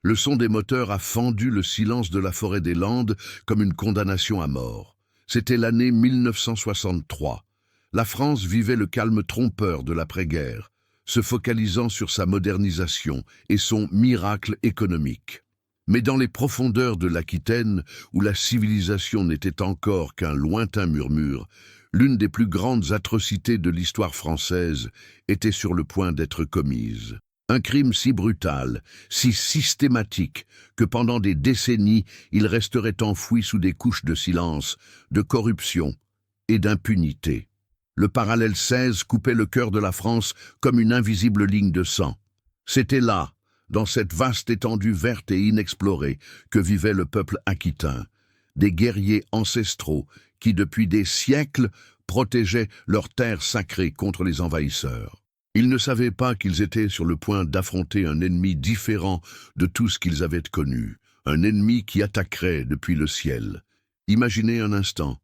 Le son des moteurs a fendu le silence de la forêt des Landes comme une condamnation à mort. C'était l'année 1963. La France vivait le calme trompeur de l'après-guerre, se focalisant sur sa modernisation et son miracle économique. Mais dans les profondeurs de l'Aquitaine, où la civilisation n'était encore qu'un lointain murmure, l'une des plus grandes atrocités de l'histoire française était sur le point d'être commise. Un crime si brutal, si systématique, que pendant des décennies, il resterait enfoui sous des couches de silence, de corruption et d'impunité. Le parallèle 16 coupait le cœur de la France comme une invisible ligne de sang. C'était là, dans cette vaste étendue verte et inexplorée, que vivait le peuple aquitain, des guerriers ancestraux qui, depuis des siècles, protégeaient leurs terres sacrées contre les envahisseurs. Ils ne savaient pas qu'ils étaient sur le point d'affronter un ennemi différent de tout ce qu'ils avaient connu, un ennemi qui attaquerait depuis le ciel. Imaginez un instant,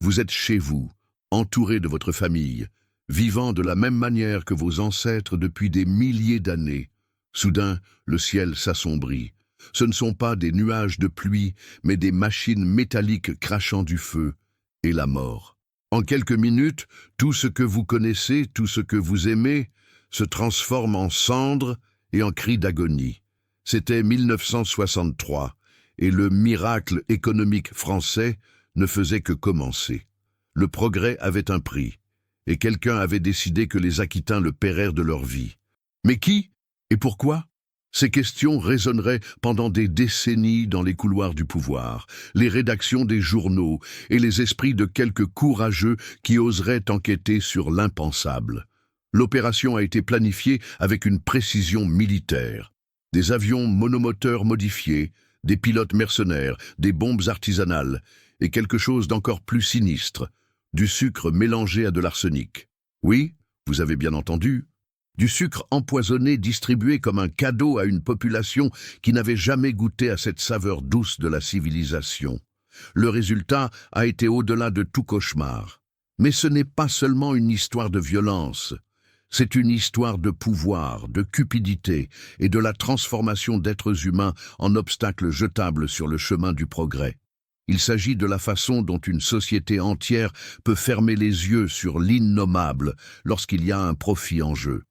vous êtes chez vous, entouré de votre famille, vivant de la même manière que vos ancêtres depuis des milliers d'années. Soudain, le ciel s'assombrit. Ce ne sont pas des nuages de pluie, mais des machines métalliques crachant du feu, et la mort. En quelques minutes, tout ce que vous connaissez, tout ce que vous aimez, se transforme en cendres et en cris d'agonie. C'était 1963, et le miracle économique français ne faisait que commencer. Le progrès avait un prix, et quelqu'un avait décidé que les Aquitains le paieraient de leur vie. Mais qui et pourquoi? Ces questions résonneraient pendant des décennies dans les couloirs du pouvoir, les rédactions des journaux et les esprits de quelques courageux qui oseraient enquêter sur l'impensable. L'opération a été planifiée avec une précision militaire. Des avions monomoteurs modifiés, des pilotes mercenaires, des bombes artisanales et quelque chose d'encore plus sinistre, du sucre mélangé à de l'arsenic. Oui, vous avez bien entendu, du sucre empoisonné distribué comme un cadeau à une population qui n'avait jamais goûté à cette saveur douce de la civilisation. Le résultat a été au-delà de tout cauchemar. Mais ce n'est pas seulement une histoire de violence. C'est une histoire de pouvoir, de cupidité et de la transformation d'êtres humains en obstacles jetables sur le chemin du progrès. Il s'agit de la façon dont une société entière peut fermer les yeux sur l'innommable lorsqu'il y a un profit en jeu.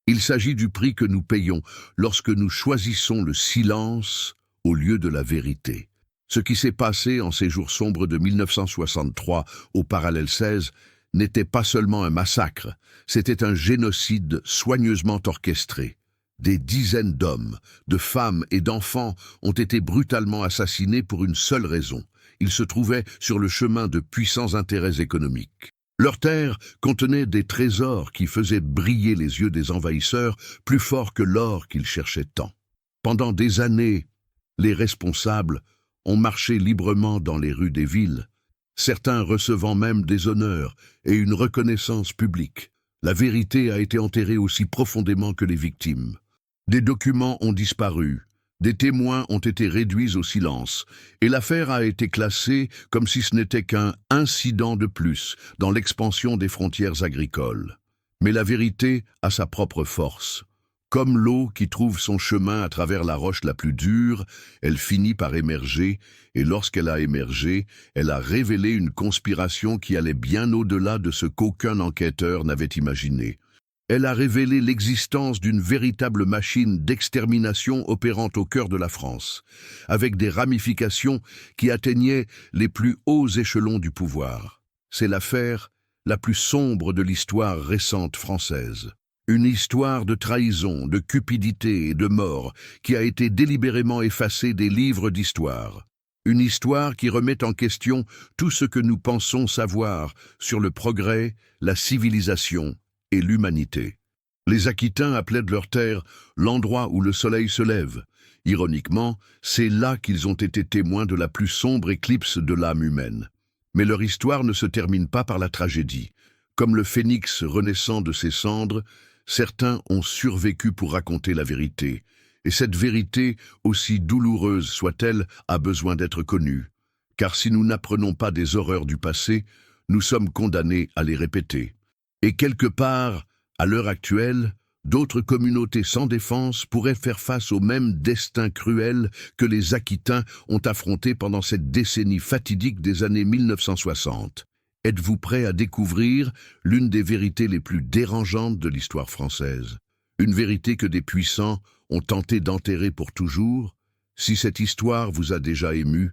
Il s'agit du prix que nous payons lorsque nous choisissons le silence au lieu de la vérité. Ce qui s'est passé en ces jours sombres de 1963 au parallèle 16 n'était pas seulement un massacre, c'était un génocide soigneusement orchestré. Des dizaines d'hommes, de femmes et d'enfants ont été brutalement assassinés pour une seule raison. Ils se trouvaient sur le chemin de puissants intérêts économiques. Leurs terres contenaient des trésors qui faisaient briller les yeux des envahisseurs plus fort que l'or qu'ils cherchaient tant. Pendant des années, les responsables ont marché librement dans les rues des villes, certains recevant même des honneurs et une reconnaissance publique. La vérité a été enterrée aussi profondément que les victimes. Des documents ont disparu, des témoins ont été réduits au silence, et l'affaire a été classée comme si ce n'était qu'un incident de plus dans l'expansion des frontières agricoles. Mais la vérité a sa propre force. Comme l'eau qui trouve son chemin à travers la roche la plus dure, elle finit par émerger, et lorsqu'elle a émergé, elle a révélé une conspiration qui allait bien au-delà de ce qu'aucun enquêteur n'avait imaginé. Elle a révélé l'existence d'une véritable machine d'extermination opérant au cœur de la France, avec des ramifications qui atteignaient les plus hauts échelons du pouvoir. C'est l'affaire la plus sombre de l'histoire récente française. Une histoire de trahison, de cupidité et de mort qui a été délibérément effacée des livres d'histoire. Une histoire qui remet en question tout ce que nous pensons savoir sur le progrès, la civilisation et l'humanité. Les Aquitains appelaient de leur terre l'endroit où le soleil se lève. Ironiquement, c'est là qu'ils ont été témoins de la plus sombre éclipse de l'âme humaine. Mais leur histoire ne se termine pas par la tragédie. Comme le phénix renaissant de ses cendres, certains ont survécu pour raconter la vérité. Et cette vérité, aussi douloureuse soit-elle, a besoin d'être connue. Car si nous n'apprenons pas des horreurs du passé, nous sommes condamnés à les répéter. Et quelque part, à l'heure actuelle, D'autres communautés sans défense pourraient faire face au même destin cruel que les Aquitains ont affronté pendant cette décennie fatidique des années 1960. Êtes-vous prêt à découvrir l'une des vérités les plus dérangeantes de l'histoire française? Une vérité que des puissants ont tenté d'enterrer pour toujours? Si cette histoire vous a déjà ému,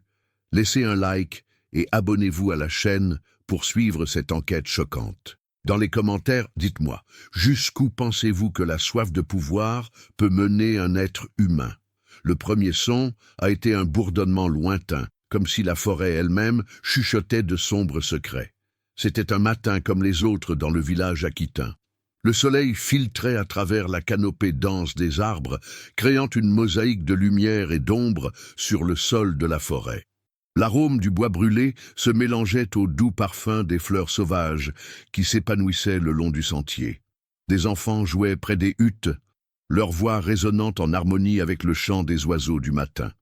laissez un like et abonnez-vous à la chaîne pour suivre cette enquête choquante. Dans les commentaires, dites-moi, jusqu'où pensez-vous que la soif de pouvoir peut mener un être humain? Le premier son a été un bourdonnement lointain, comme si la forêt elle-même chuchotait de sombres secrets. C'était un matin comme les autres dans le village aquitain. Le soleil filtrait à travers la canopée dense des arbres, créant une mosaïque de lumière et d'ombre sur le sol de la forêt. L'arôme du bois brûlé se mélangeait au doux parfum des fleurs sauvages qui s'épanouissaient le long du sentier. Des enfants jouaient près des huttes, leur voix résonnant en harmonie avec le chant des oiseaux du matin.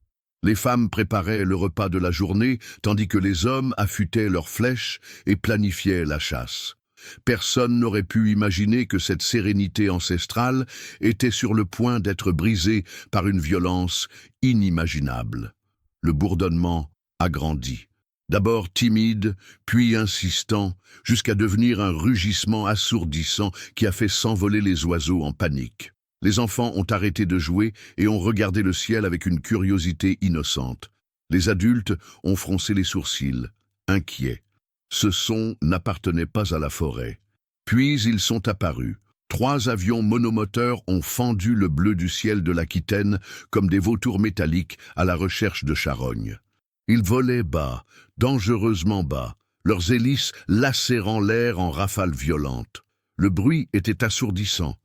Les femmes préparaient le repas de la journée, tandis que les hommes affûtaient leurs flèches et planifiaient la chasse. Personne n'aurait pu imaginer que cette sérénité ancestrale était sur le point d'être brisée par une violence inimaginable. Le bourdonnement a grandi. D'abord timide, puis insistant, jusqu'à devenir un rugissement assourdissant qui a fait s'envoler les oiseaux en panique. Les enfants ont arrêté de jouer et ont regardé le ciel avec une curiosité innocente. Les adultes ont froncé les sourcils, inquiets. Ce son n'appartenait pas à la forêt. Puis ils sont apparus. 3 avions monomoteurs ont fendu le bleu du ciel de l'Aquitaine comme des vautours métalliques à la recherche de charognes. Ils volaient bas, dangereusement bas, leurs hélices lacérant l'air en rafales violentes. Le bruit était assourdissant,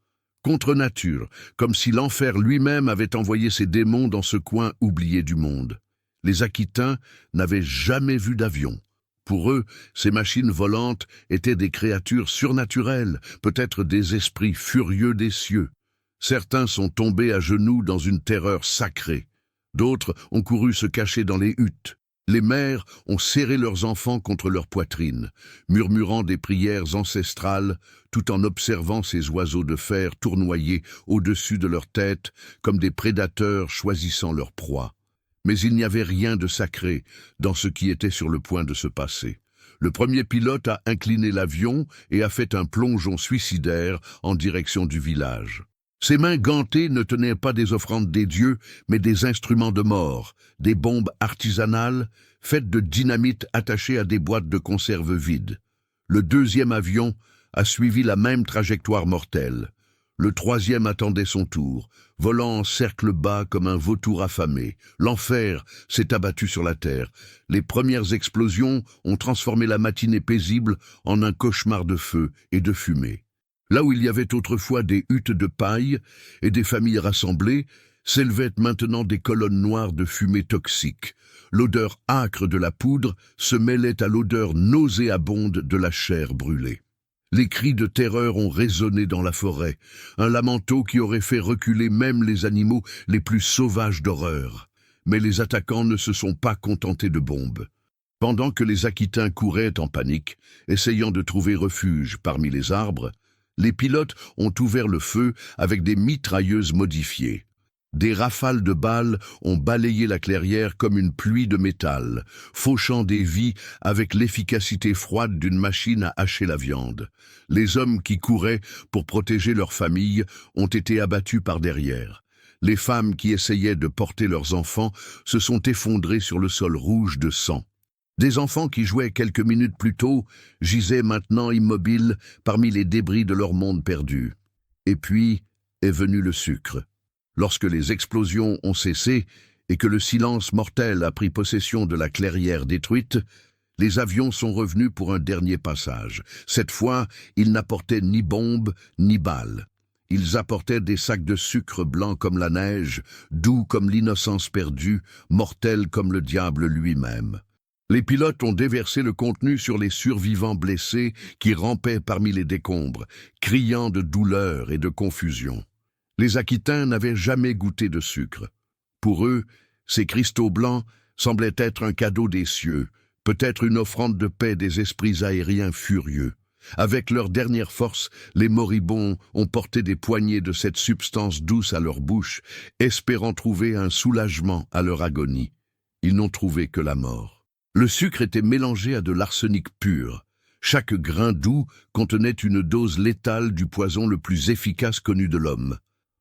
contre nature, comme si l'enfer lui-même avait envoyé ses démons dans ce coin oublié du monde. Les Aquitains n'avaient jamais vu d'avion. Pour eux, ces machines volantes étaient des créatures surnaturelles, peut-être des esprits furieux des cieux. Certains sont tombés à genoux dans une terreur sacrée. D'autres ont couru se cacher dans les huttes. Les mères ont serré leurs enfants contre leur poitrine, murmurant des prières ancestrales, tout en observant ces oiseaux de fer tournoyer au-dessus de leur tête comme des prédateurs choisissant leur proie. Mais il n'y avait rien de sacré dans ce qui était sur le point de se passer. Le premier pilote a incliné l'avion et a fait un plongeon suicidaire en direction du village. Ses mains gantées ne tenaient pas des offrandes des dieux, mais des instruments de mort, des bombes artisanales faites de dynamite attachées à des boîtes de conserve vides. Le deuxième avion a suivi la même trajectoire mortelle. Le troisième attendait son tour, volant en cercle bas comme un vautour affamé. L'enfer s'est abattu sur la terre. Les premières explosions ont transformé la matinée paisible en un cauchemar de feu et de fumée. Là où il y avait autrefois des huttes de paille et des familles rassemblées, s'élevaient maintenant des colonnes noires de fumée toxique. L'odeur âcre de la poudre se mêlait à l'odeur nauséabonde de la chair brûlée. Les cris de terreur ont résonné dans la forêt, un lamento qui aurait fait reculer même les animaux les plus sauvages d'horreur. Mais les attaquants ne se sont pas contentés de bombes. Pendant que les Aquitains couraient en panique, essayant de trouver refuge parmi les arbres, les pilotes ont ouvert le feu avec des mitrailleuses modifiées. Des rafales de balles ont balayé la clairière comme une pluie de métal, fauchant des vies avec l'efficacité froide d'une machine à hacher la viande. Les hommes qui couraient pour protéger leur famille ont été abattus par derrière. Les femmes qui essayaient de porter leurs enfants se sont effondrées sur le sol rouge de sang. Des enfants qui jouaient quelques minutes plus tôt gisaient maintenant immobiles parmi les débris de leur monde perdu. Et puis est venu le sucre. Lorsque les explosions ont cessé et que le silence mortel a pris possession de la clairière détruite, les avions sont revenus pour un dernier passage. Cette fois, ils n'apportaient ni bombes ni balles. Ils apportaient des sacs de sucre blanc comme la neige, doux comme l'innocence perdue, mortels comme le diable lui-même. Les pilotes ont déversé le contenu sur les survivants blessés qui rampaient parmi les décombres, criant de douleur et de confusion. Les Aquitains n'avaient jamais goûté de sucre. Pour eux, ces cristaux blancs semblaient être un cadeau des cieux, peut-être une offrande de paix des esprits aériens furieux. Avec leur dernière force, les moribonds ont porté des poignées de cette substance douce à leur bouche, espérant trouver un soulagement à leur agonie. Ils n'ont trouvé que la mort. Le sucre était mélangé à de l'arsenic pur. Chaque grain doux contenait une dose létale du poison le plus efficace connu de l'homme.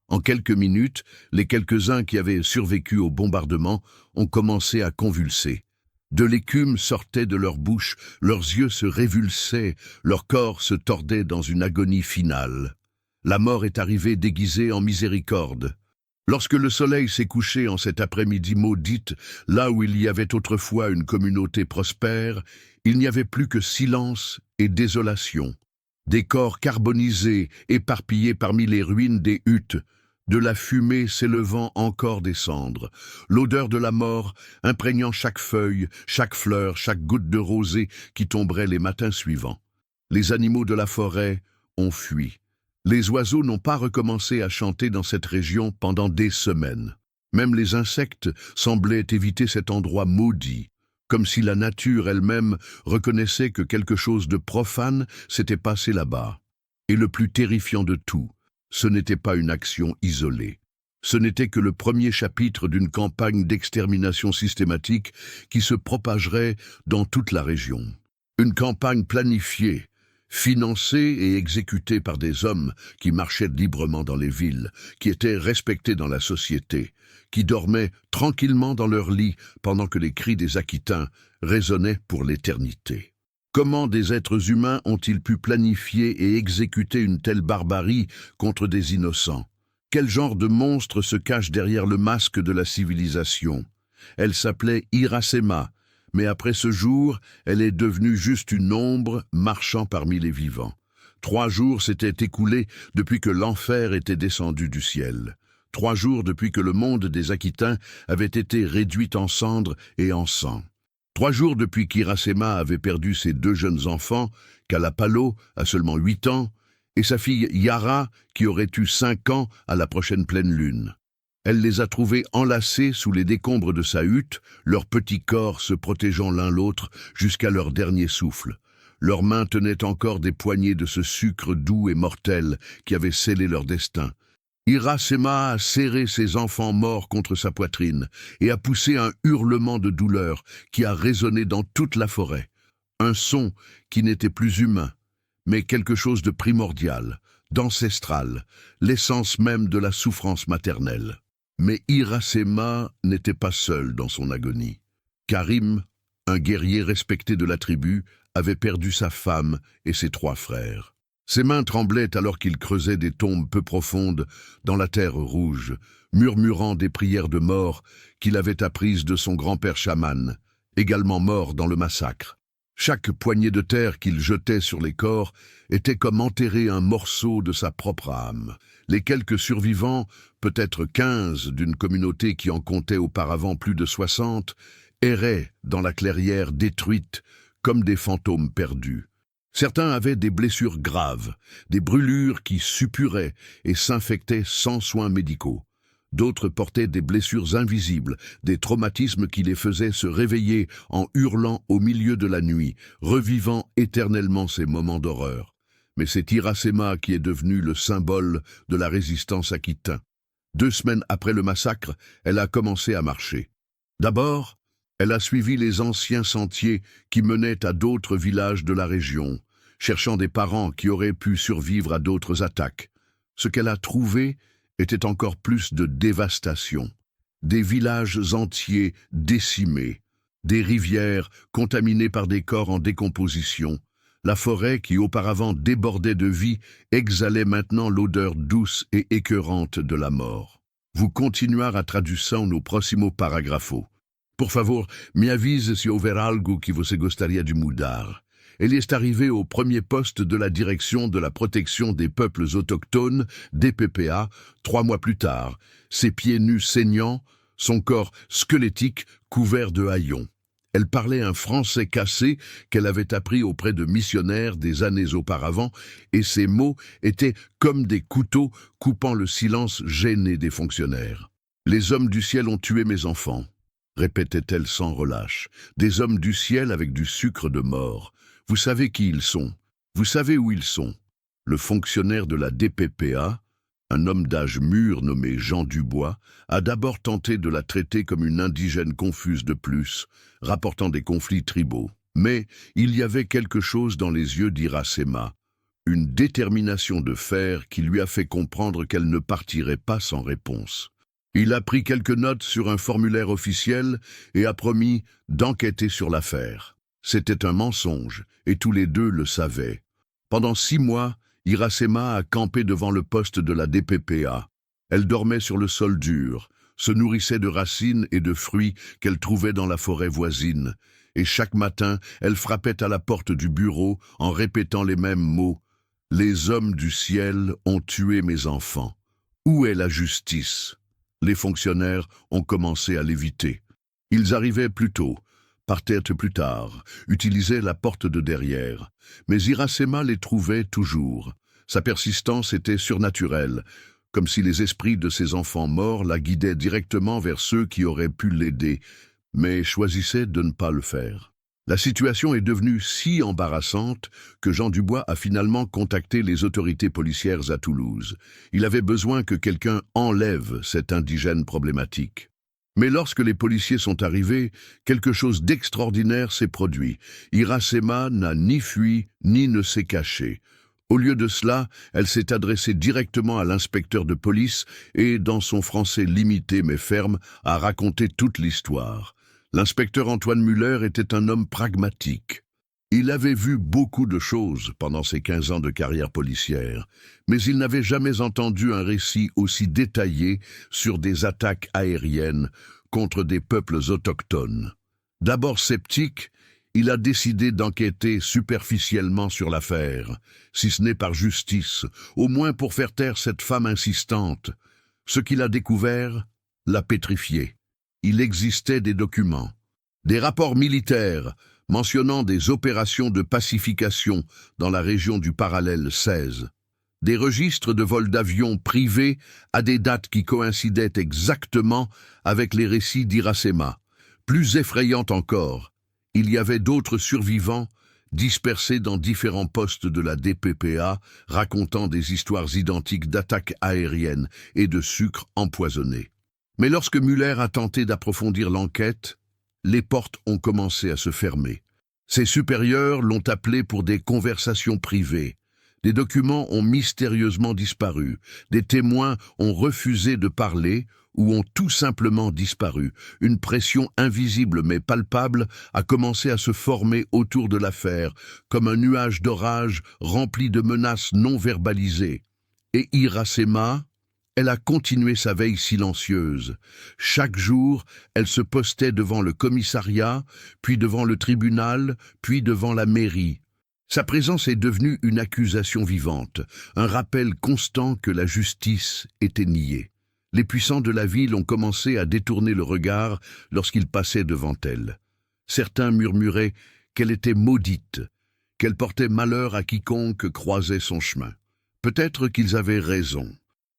En quelques minutes, les quelques-uns qui avaient survécu au bombardement ont commencé à convulser. De l'écume sortait de leur bouche, leurs yeux se révulsaient, leur corps se tordait dans une agonie finale. La mort est arrivée déguisée en miséricorde. Lorsque le soleil s'est couché en cet après-midi maudite, là où il y avait autrefois une communauté prospère, il n'y avait plus que silence et désolation. Des corps carbonisés, éparpillés parmi les ruines des huttes, de la fumée s'élevant encore des cendres, l'odeur de la mort imprégnant chaque feuille, chaque fleur, chaque goutte de rosée qui tomberait les matins suivants. Les animaux de la forêt ont fui. Les oiseaux n'ont pas recommencé à chanter dans cette région pendant des semaines. Même les insectes semblaient éviter cet endroit maudit, comme si la nature elle-même reconnaissait que quelque chose de profane s'était passé là-bas. Et le plus terrifiant de tout, ce n'était pas une action isolée. Ce n'était que le premier chapitre d'une campagne d'extermination systématique qui se propagerait dans toute la région. Une campagne planifiée, financée et exécutée par des hommes qui marchaient librement dans les villes, qui étaient respectés dans la société, qui dormaient tranquillement dans leur lit pendant que les cris des Aquitains résonnaient pour l'éternité. Comment des êtres humains ont-ils pu planifier et exécuter une telle barbarie contre des innocents? Quel genre de monstre se cache derrière le masque de la civilisation? Elle s'appelait Iracema, mais après ce jour, elle est devenue juste une ombre marchant parmi les vivants. 3 jours s'étaient écoulés depuis que l'enfer était descendu du ciel. 3 jours depuis que le monde des Aquitains avait été réduit en cendres et en sang. 3 jours depuis qu'Iracema avait perdu ses 2 jeunes enfants, Kalapalo, à seulement 8 ans, et sa fille Yara, qui aurait eu 5 ans à la prochaine pleine lune. Elle les a trouvés enlacés sous les décombres de sa hutte, leurs petits corps se protégeant l'un l'autre jusqu'à leur dernier souffle. Leurs mains tenaient encore des poignées de ce sucre doux et mortel qui avait scellé leur destin. Iracema a serré ses enfants morts contre sa poitrine et a poussé un hurlement de douleur qui a résonné dans toute la forêt. Un son qui n'était plus humain, mais quelque chose de primordial, d'ancestral, l'essence même de la souffrance maternelle. Mais Iracema n'était pas seul dans son agonie. Karim, un guerrier respecté de la tribu, avait perdu sa femme et ses 3 frères. Ses mains tremblaient alors qu'il creusait des tombes peu profondes dans la terre rouge, murmurant des prières de mort qu'il avait apprises de son grand-père chaman, également mort dans le massacre. Chaque poignée de terre qu'il jetait sur les corps était comme enterrer un morceau de sa propre âme. Les quelques survivants, peut-être 15 d'une communauté qui en comptait auparavant plus de 60, erraient dans la clairière détruite comme des fantômes perdus. Certains avaient des blessures graves, des brûlures qui suppuraient et s'infectaient sans soins médicaux. D'autres portaient des blessures invisibles, des traumatismes qui les faisaient se réveiller en hurlant au milieu de la nuit, revivant éternellement ces moments d'horreur. Mais c'est Iracema qui est devenu le symbole de la résistance aquitaine. 2 semaines après le massacre, elle a commencé à marcher. D'abord, elle a suivi les anciens sentiers qui menaient à d'autres villages de la région, cherchant des parents qui auraient pu survivre à d'autres attaques. Ce qu'elle a trouvé était encore plus de dévastation. Des villages entiers décimés, des rivières contaminées par des corps en décomposition. La forêt qui auparavant débordait de vie exhalait maintenant l'odeur douce et écœurante de la mort. Vous continuar a tradução no próximo parágrafo. Por favor, me avise si houver algo que você gostaria de mudar. Elle est arrivée au premier poste de la direction de la protection des peuples autochtones, DPPA, 3 mois plus tard, ses pieds nus saignants, son corps squelettique couvert de haillons. Elle parlait un français cassé qu'elle avait appris auprès de missionnaires des années auparavant, et ses mots étaient comme des couteaux coupant le silence gêné des fonctionnaires. « Les hommes du ciel ont tué mes enfants », répétait-elle sans relâche. « Des hommes du ciel avec du sucre de mort. Vous savez qui ils sont. Vous savez où ils sont? Le fonctionnaire de la DPPA, un homme d'âge mûr nommé Jean Dubois, a d'abord tenté de la traiter comme une indigène confuse de plus, rapportant des conflits tribaux. Mais il y avait quelque chose dans les yeux d'Iracema, une détermination de fer qui lui a fait comprendre qu'elle ne partirait pas sans réponse. Il a pris quelques notes sur un formulaire officiel et a promis d'enquêter sur l'affaire. C'était un mensonge, et tous les deux le savaient. Pendant 6 mois, Iracema a campé devant le poste de la DPPA. Elle dormait sur le sol dur, se nourrissait de racines et de fruits qu'elle trouvait dans la forêt voisine, et chaque matin, elle frappait à la porte du bureau en répétant les mêmes mots. « Les hommes du ciel ont tué mes enfants. Où est la justice ?» Les fonctionnaires ont commencé à l'éviter. Ils arrivaient plus tôt, partaient plus tard, utilisaient la porte de derrière. Mais Iracema les trouvait toujours. Sa persistance était surnaturelle, comme si les esprits de ses enfants morts la guidaient directement vers ceux qui auraient pu l'aider, mais choisissaient de ne pas le faire. La situation est devenue si embarrassante que Jean Dubois a finalement contacté les autorités policières à Toulouse. Il avait besoin que quelqu'un enlève cette indigène problématique. Mais lorsque les policiers sont arrivés, quelque chose d'extraordinaire s'est produit. Iracema n'a ni fui, ni ne s'est cachée. Au lieu de cela, elle s'est adressée directement à l'inspecteur de police et, dans son français limité mais ferme, a raconté toute l'histoire. L'inspecteur Antoine Muller était un homme pragmatique. Il avait vu beaucoup de choses pendant ses 15 ans de carrière policière, mais il n'avait jamais entendu un récit aussi détaillé sur des attaques aériennes contre des peuples autochtones. D'abord sceptique, il a décidé d'enquêter superficiellement sur l'affaire, si ce n'est par justice, au moins pour faire taire cette femme insistante. Ce qu'il a découvert l'a pétrifié. Il existait des documents, des rapports militaires mentionnant des opérations de pacification dans la région du parallèle 16, des registres de vols d'avions privés à des dates qui coïncidaient exactement avec les récits d'Iracema. Plus effrayant encore, il y avait d'autres survivants dispersés dans différents postes de la DPPA racontant des histoires identiques d'attaques aériennes et de sucre empoisonné. Mais lorsque Muller a tenté d'approfondir l'enquête, les portes ont commencé à se fermer. Ses supérieurs l'ont appelé pour des conversations privées. Des documents ont mystérieusement disparu. Des témoins ont refusé de parler ou ont tout simplement disparu. Une pression invisible mais palpable a commencé à se former autour de l'affaire, comme un nuage d'orage rempli de menaces non verbalisées. Et Iracema, elle a continué sa veille silencieuse. Chaque jour, elle se postait devant le commissariat, puis devant le tribunal, puis devant la mairie. Sa présence est devenue une accusation vivante, un rappel constant que la justice était niée. Les puissants de la ville ont commencé à détourner le regard lorsqu'ils passaient devant elle. Certains murmuraient qu'elle était maudite, qu'elle portait malheur à quiconque croisait son chemin. Peut-être qu'ils avaient raison.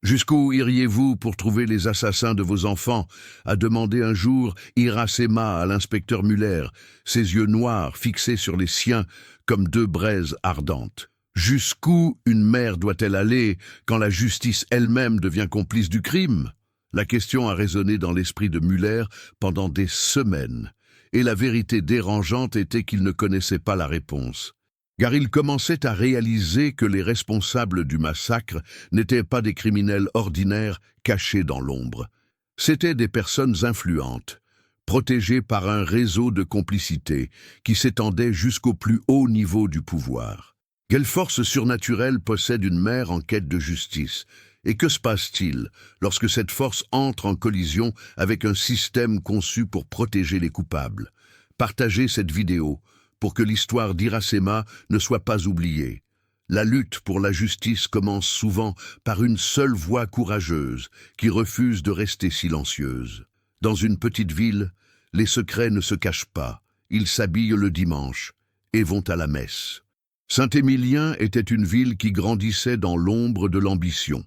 Jusqu'où iriez-vous pour trouver les assassins de vos enfants, a demandé un jour Iracema à l'inspecteur Muller, ses yeux noirs fixés sur les siens comme 2 braises ardentes. Jusqu'où une mère doit-elle aller quand la justice elle-même devient complice du crime? La question a résonné dans l'esprit de Muller pendant des semaines, et la vérité dérangeante était qu'il ne connaissait pas la réponse. Car il commençait à réaliser que les responsables du massacre n'étaient pas des criminels ordinaires cachés dans l'ombre. C'étaient des personnes influentes, protégées par un réseau de complicité qui s'étendait jusqu'au plus haut niveau du pouvoir. Quelle force surnaturelle possède une mère en quête de justice? Et que se passe-t-il lorsque cette force entre en collision avec un système conçu pour protéger les coupables? Partagez cette vidéo pour que l'histoire d'Iracema ne soit pas oubliée. La lutte pour la justice commence souvent par une seule voix courageuse qui refuse de rester silencieuse. Dans une petite ville, les secrets ne se cachent pas, ils s'habillent le dimanche et vont à la messe. Saint-Émilien était une ville qui grandissait dans l'ombre de l'ambition.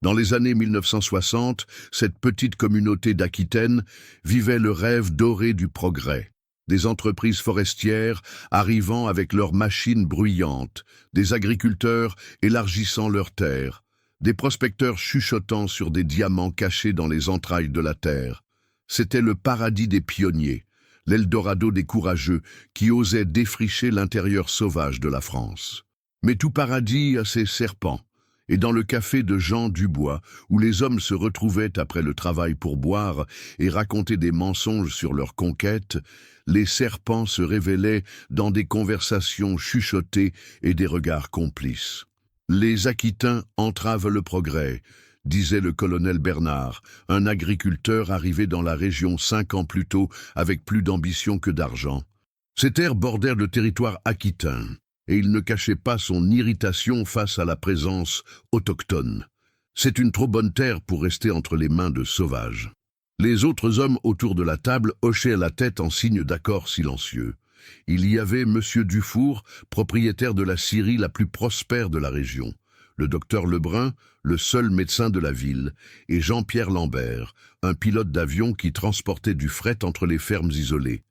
Dans les années 1960, cette petite communauté d'Aquitaine vivait le rêve doré du progrès. Des entreprises forestières arrivant avec leurs machines bruyantes, des agriculteurs élargissant leurs terres, des prospecteurs chuchotant sur des diamants cachés dans les entrailles de la terre. C'était le paradis des pionniers, l'Eldorado des courageux qui osaient défricher l'intérieur sauvage de la France. Mais tout paradis a ses serpents, et dans le café de Jean Dubois, où les hommes se retrouvaient après le travail pour boire et raconter des mensonges sur leur conquête, les serpents se révélaient dans des conversations chuchotées et des regards complices. Les Aquitains entravent le progrès, disait le colonel Bernard, un agriculteur arrivé dans la région 5 ans plus tôt avec plus d'ambition que d'argent. Ces terres bordèrent le territoire aquitain, et il ne cachait pas son irritation face à la présence autochtone. C'est une trop bonne terre pour rester entre les mains de sauvages. Les autres hommes autour de la table hochaient la tête en signe d'accord silencieux. Il y avait M. Dufour, propriétaire de la scierie la plus prospère de la région, le docteur Lebrun, le seul médecin de la ville, et Jean-Pierre Lambert, un pilote d'avion qui transportait du fret entre les fermes isolées.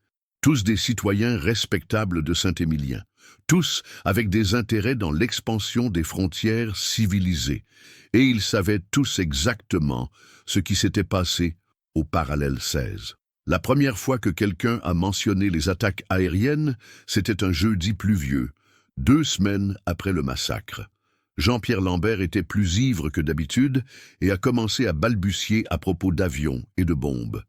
Tous des citoyens respectables de Saint-Émilien, tous avec des intérêts dans l'expansion des frontières civilisées, et ils savaient tous exactement ce qui s'était passé au parallèle 16. La première fois que quelqu'un a mentionné les attaques aériennes, c'était un jeudi pluvieux, 2 semaines après le massacre. Jean-Pierre Lambert était plus ivre que d'habitude et a commencé à balbutier à propos d'avions et de bombes.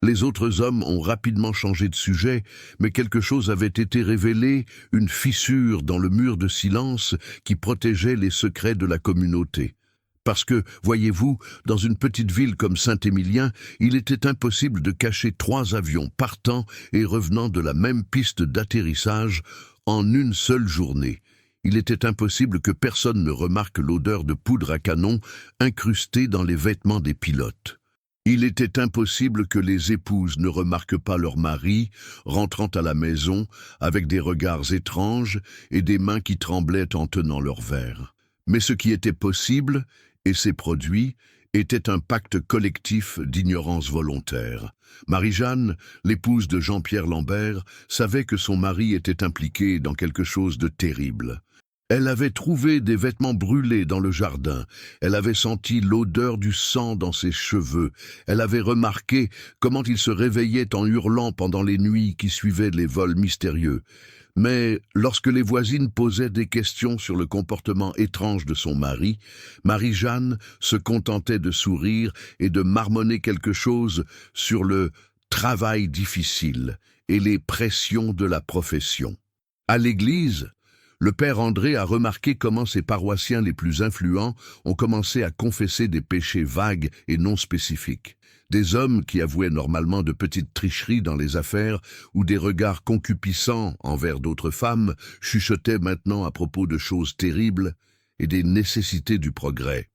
Les autres hommes ont rapidement changé de sujet, mais quelque chose avait été révélé, une fissure dans le mur de silence qui protégeait les secrets de la communauté. Parce que, voyez-vous, dans une petite ville comme Saint-Émilien, il était impossible de cacher 3 avions partant et revenant de la même piste d'atterrissage en une seule journée. Il était impossible que personne ne remarque l'odeur de poudre à canon incrustée dans les vêtements des pilotes. Il était impossible que les épouses ne remarquent pas leur mari rentrant à la maison avec des regards étranges et des mains qui tremblaient en tenant leur verre. Mais ce qui était possible, et s'est produit, était un pacte collectif d'ignorance volontaire. Marie-Jeanne, l'épouse de Jean-Pierre Lambert, savait que son mari était impliqué dans quelque chose de terrible. Elle avait trouvé des vêtements brûlés dans le jardin, elle avait senti l'odeur du sang dans ses cheveux, elle avait remarqué comment il se réveillait en hurlant pendant les nuits qui suivaient les vols mystérieux. Mais lorsque les voisines posaient des questions sur le comportement étrange de son mari, Marie-Jeanne se contentait de sourire et de marmonner quelque chose sur le travail difficile et les pressions de la profession. À l'église, le père André a remarqué comment ses paroissiens les plus influents ont commencé à confesser des péchés vagues et non spécifiques. Des hommes qui avouaient normalement de petites tricheries dans les affaires ou des regards concupiscents envers d'autres femmes chuchotaient maintenant à propos de choses terribles et des nécessités du progrès.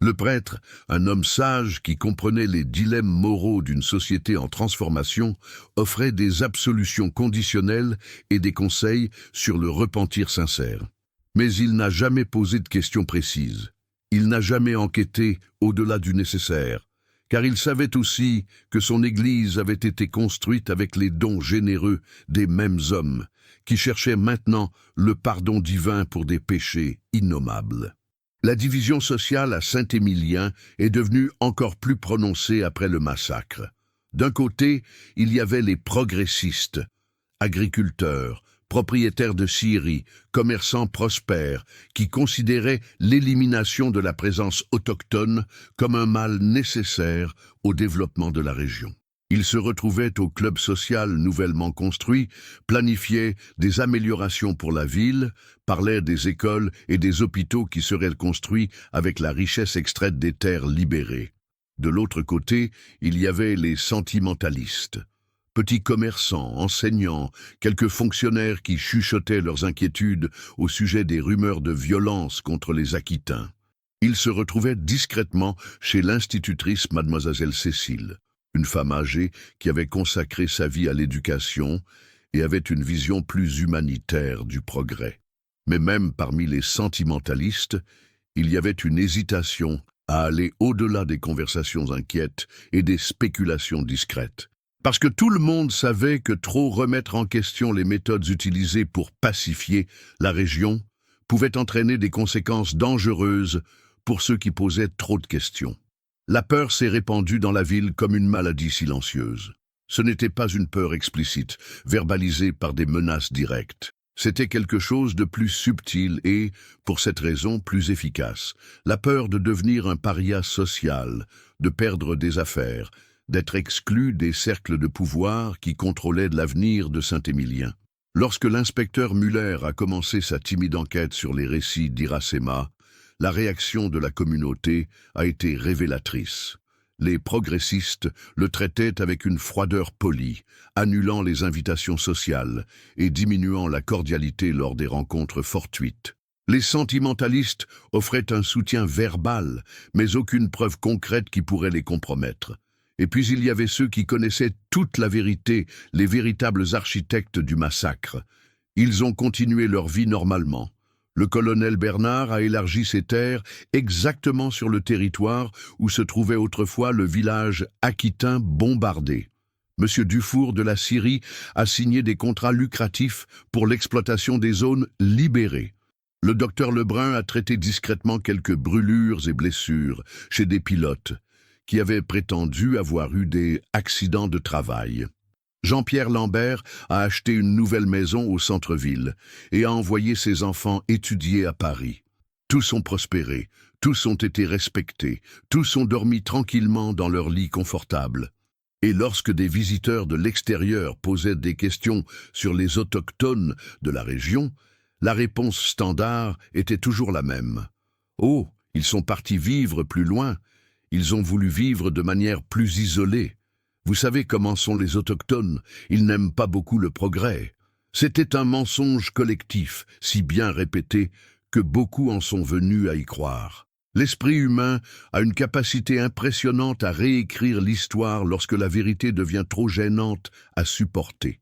Le prêtre, un homme sage qui comprenait les dilemmes moraux d'une société en transformation, offrait des absolutions conditionnelles et des conseils sur le repentir sincère. Mais il n'a jamais posé de questions précises. Il n'a jamais enquêté au-delà du nécessaire, car il savait aussi que son Église avait été construite avec les dons généreux des mêmes hommes, qui cherchaient maintenant le pardon divin pour des péchés innommables. La division sociale à Saint-Émilien est devenue encore plus prononcée après le massacre. D'un côté, il y avait les progressistes, agriculteurs, propriétaires de scieries, commerçants prospères, qui considéraient l'élimination de la présence autochtone comme un mal nécessaire au développement de la région. Ils se retrouvaient au club social nouvellement construit, planifiaient des améliorations pour la ville, parlaient des écoles et des hôpitaux qui seraient construits avec la richesse extraite des terres libérées. De l'autre côté, il y avait les sentimentalistes. Petits commerçants, enseignants, quelques fonctionnaires qui chuchotaient leurs inquiétudes au sujet des rumeurs de violence contre les Aquitains. Ils se retrouvaient discrètement chez l'institutrice mademoiselle Cécile, une femme âgée qui avait consacré sa vie à l'éducation et avait une vision plus humanitaire du progrès. Mais même parmi les sentimentalistes, il y avait une hésitation à aller au-delà des conversations inquiètes et des spéculations discrètes. Parce que tout le monde savait que trop remettre en question les méthodes utilisées pour pacifier la région pouvait entraîner des conséquences dangereuses pour ceux qui posaient trop de questions. La peur s'est répandue dans la ville comme une maladie silencieuse. Ce n'était pas une peur explicite, verbalisée par des menaces directes. C'était quelque chose de plus subtil et, pour cette raison, plus efficace. La peur de devenir un paria social, de perdre des affaires, d'être exclu des cercles de pouvoir qui contrôlaient l'avenir de Saint-Émilien. Lorsque l'inspecteur Muller a commencé sa timide enquête sur les récits d'Iracema, la réaction de la communauté a été révélatrice. Les progressistes le traitaient avec une froideur polie, annulant les invitations sociales et diminuant la cordialité lors des rencontres fortuites. Les sentimentalistes offraient un soutien verbal, mais aucune preuve concrète qui pourrait les compromettre. Et puis il y avait ceux qui connaissaient toute la vérité, les véritables architectes du massacre. Ils ont continué leur vie normalement. Le colonel Bernard a élargi ses terres exactement sur le territoire où se trouvait autrefois le village aquitain bombardé. Monsieur Dufour de la Syrie a signé des contrats lucratifs pour l'exploitation des zones libérées. Le docteur Lebrun a traité discrètement quelques brûlures et blessures chez des pilotes qui avaient prétendu avoir eu des accidents de travail. Jean-Pierre Lambert a acheté une nouvelle maison au centre-ville et a envoyé ses enfants étudier à Paris. Tous ont prospéré, tous ont été respectés, tous ont dormi tranquillement dans leur lit confortable. Et lorsque des visiteurs de l'extérieur posaient des questions sur les autochtones de la région, la réponse standard était toujours la même. « Oh, ils sont partis vivre plus loin, ils ont voulu vivre de manière plus isolée. » Vous savez comment sont les autochtones, ils n'aiment pas beaucoup le progrès. C'était un mensonge collectif, si bien répété, que beaucoup en sont venus à y croire. L'esprit humain a une capacité impressionnante à réécrire l'histoire lorsque la vérité devient trop gênante à supporter.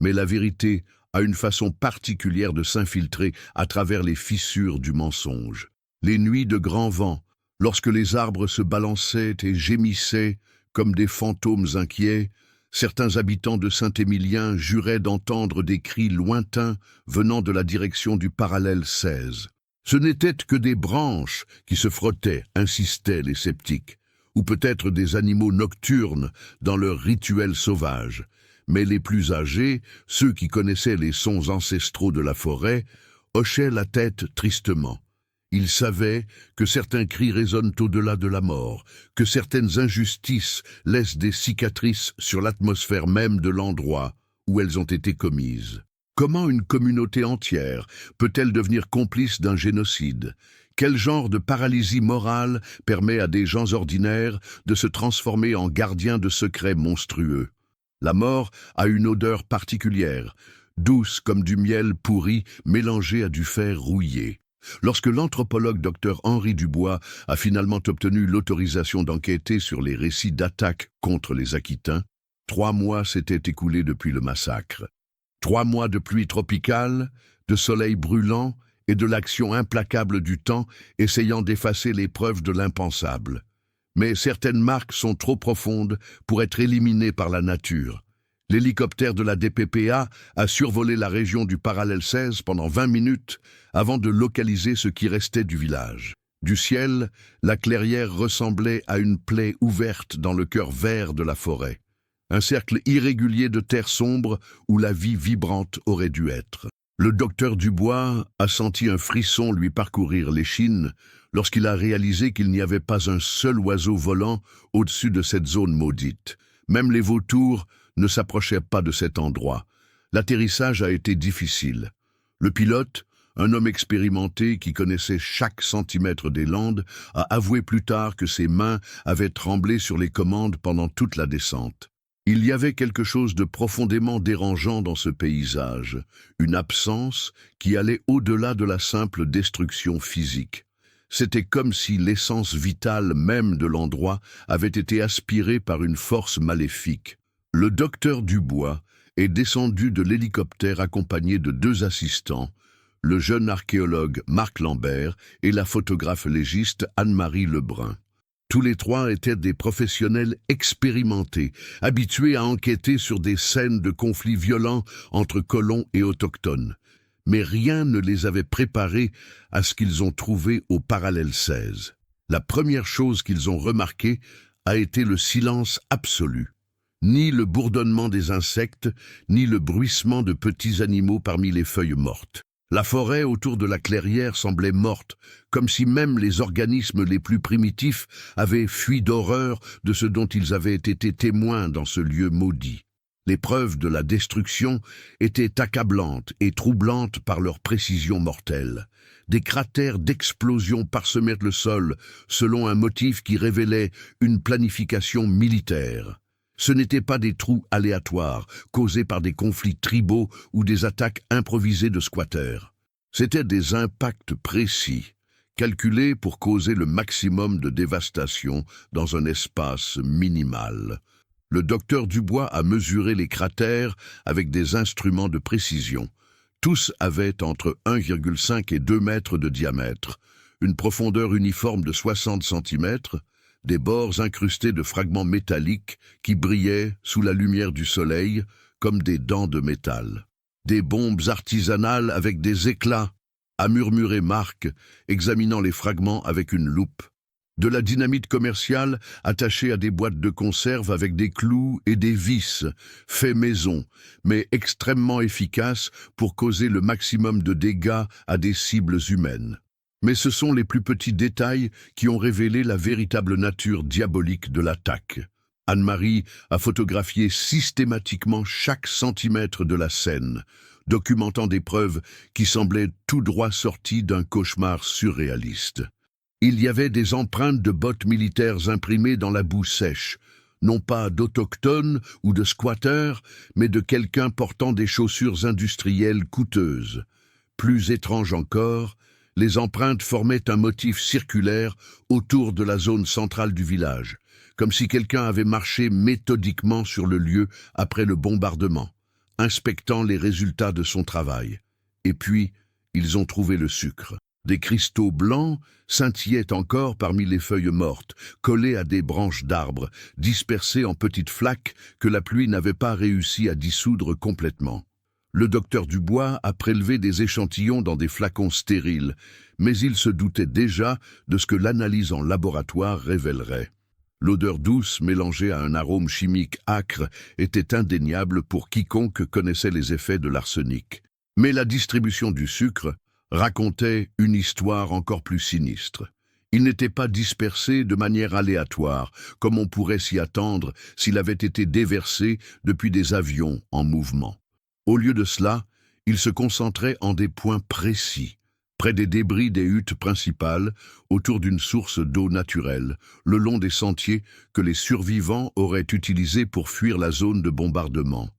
Mais la vérité a une façon particulière de s'infiltrer à travers les fissures du mensonge. Les nuits de grand vent, lorsque les arbres se balançaient et gémissaient, comme des fantômes inquiets, certains habitants de Saint-Émilien juraient d'entendre des cris lointains venant de la direction du parallèle 16. Ce n'étaient que des branches qui se frottaient, insistaient les sceptiques, ou peut-être des animaux nocturnes dans leur rituel sauvage. Mais les plus âgés, ceux qui connaissaient les sons ancestraux de la forêt, hochaient la tête tristement. Ils savaient que certains cris résonnent au-delà de la mort, que certaines injustices laissent des cicatrices sur l'atmosphère même de l'endroit où elles ont été commises. Comment une communauté entière peut-elle devenir complice d'un génocide? Quel genre de paralysie morale permet à des gens ordinaires de se transformer en gardiens de secrets monstrueux? La mort a une odeur particulière, douce comme du miel pourri mélangé à du fer rouillé. Lorsque l'anthropologue Dr Henri Dubois a finalement obtenu l'autorisation d'enquêter sur les récits d'attaques contre les Aquitains, 3 mois s'étaient écoulés depuis le massacre. 3 mois de pluie tropicale, de soleil brûlant et de l'action implacable du temps essayant d'effacer les preuves de l'impensable. Mais certaines marques sont trop profondes pour être éliminées par la nature. L'hélicoptère de la DPPA a survolé la région du parallèle 16 pendant 20 minutes avant de localiser ce qui restait du village. Du ciel, la clairière ressemblait à une plaie ouverte dans le cœur vert de la forêt. Un cercle irrégulier de terre sombre où la vie vibrante aurait dû être. Le docteur Dubois a senti un frisson lui parcourir l'échine lorsqu'il a réalisé qu'il n'y avait pas un seul oiseau volant au-dessus de cette zone maudite. Même les vautours ne s'approchaient pas de cet endroit. L'atterrissage a été difficile. Le pilote, un homme expérimenté qui connaissait chaque centimètre des landes, a avoué plus tard que ses mains avaient tremblé sur les commandes pendant toute la descente. Il y avait quelque chose de profondément dérangeant dans ce paysage, une absence qui allait au-delà de la simple destruction physique. C'était comme si l'essence vitale même de l'endroit avait été aspirée par une force maléfique. Le docteur Dubois est descendu de l'hélicoptère accompagné de 2 assistants, le jeune archéologue Marc Lambert et la photographe légiste Anne-Marie Lebrun. Tous les trois étaient des professionnels expérimentés, habitués à enquêter sur des scènes de conflits violents entre colons et autochtones. Mais rien ne les avait préparés à ce qu'ils ont trouvé au parallèle 16. La première chose qu'ils ont remarquée a été le silence absolu. Ni le bourdonnement des insectes, ni le bruissement de petits animaux parmi les feuilles mortes. La forêt autour de la clairière semblait morte, comme si même les organismes les plus primitifs avaient fui d'horreur de ce dont ils avaient été témoins dans ce lieu maudit. Les preuves de la destruction étaient accablantes et troublantes par leur précision mortelle. Des cratères d'explosion parsemaient le sol, selon un motif qui révélait une planification militaire. Ce n'étaient pas des trous aléatoires, causés par des conflits tribaux ou des attaques improvisées de squatteurs. C'étaient des impacts précis, calculés pour causer le maximum de dévastation dans un espace minimal. Le docteur Dubois a mesuré les cratères avec des instruments de précision. Tous avaient entre 1,5 et 2 mètres de diamètre, une profondeur uniforme de 60 centimètres, des bords incrustés de fragments métalliques qui brillaient sous la lumière du soleil comme des dents de métal. Des bombes artisanales avec des éclats, a murmuré Marc, examinant les fragments avec une loupe. De la dynamite commerciale attachée à des boîtes de conserve avec des clous et des vis, fait maison, mais extrêmement efficace pour causer le maximum de dégâts à des cibles humaines. Mais ce sont les plus petits détails qui ont révélé la véritable nature diabolique de l'attaque. Anne-Marie a photographié systématiquement chaque centimètre de la scène, documentant des preuves qui semblaient tout droit sorties d'un cauchemar surréaliste. Il y avait des empreintes de bottes militaires imprimées dans la boue sèche, non pas d'autochtones ou de squatteurs, mais de quelqu'un portant des chaussures industrielles coûteuses. Plus étrange encore, les empreintes formaient un motif circulaire autour de la zone centrale du village, comme si quelqu'un avait marché méthodiquement sur le lieu après le bombardement, inspectant les résultats de son travail. Et puis, ils ont trouvé le sucre. Des cristaux blancs scintillaient encore parmi les feuilles mortes, collés à des branches d'arbres, dispersées en petites flaques que la pluie n'avait pas réussi à dissoudre complètement. Le docteur Dubois a prélevé des échantillons dans des flacons stériles, mais il se doutait déjà de ce que l'analyse en laboratoire révélerait. L'odeur douce mélangée à un arôme chimique âcre était indéniable pour quiconque connaissait les effets de l'arsenic. Mais la distribution du sucre racontait une histoire encore plus sinistre. Il n'était pas dispersé de manière aléatoire, comme on pourrait s'y attendre s'il avait été déversé depuis des avions en mouvement. Au lieu de cela, il se concentrait en des points précis, près des débris des huttes principales, autour d'une source d'eau naturelle, le long des sentiers que les survivants auraient utilisés pour fuir la zone de bombardement.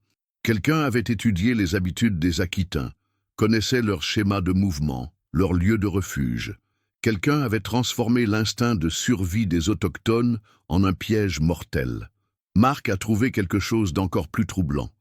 Quelqu'un avait étudié les habitudes des Aquitains, connaissait leur schéma de mouvement, leur lieu de refuge. Quelqu'un avait transformé l'instinct de survie des autochtones en un piège mortel. Marc a trouvé quelque chose d'encore plus troublant.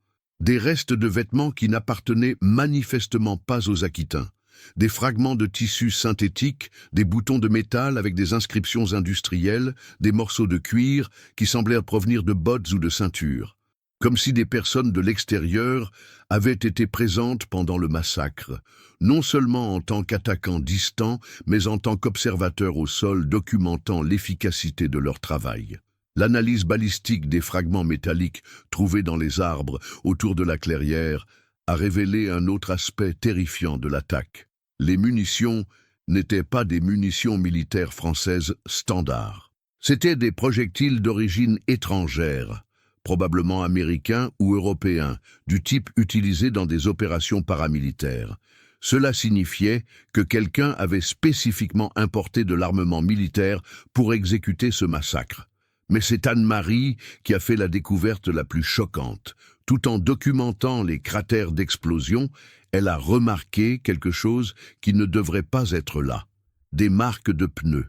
Des restes de vêtements qui n'appartenaient manifestement pas aux Aquitains. Des fragments de tissus synthétiques, des boutons de métal avec des inscriptions industrielles, des morceaux de cuir qui semblaient provenir de bottes ou de ceintures. Comme si des personnes de l'extérieur avaient été présentes pendant le massacre, non seulement en tant qu'attaquants distants, mais en tant qu'observateurs au sol documentant l'efficacité de leur travail. L'analyse balistique des fragments métalliques trouvés dans les arbres autour de la clairière a révélé un autre aspect terrifiant de l'attaque. Les munitions n'étaient pas des munitions militaires françaises standards. C'étaient des projectiles d'origine étrangère, probablement américains ou européens, du type utilisé dans des opérations paramilitaires. Cela signifiait que quelqu'un avait spécifiquement importé de l'armement militaire pour exécuter ce massacre. Mais c'est Anne-Marie qui a fait la découverte la plus choquante. Tout en documentant les cratères d'explosion, elle a remarqué quelque chose qui ne devrait pas être là. Des marques de pneus.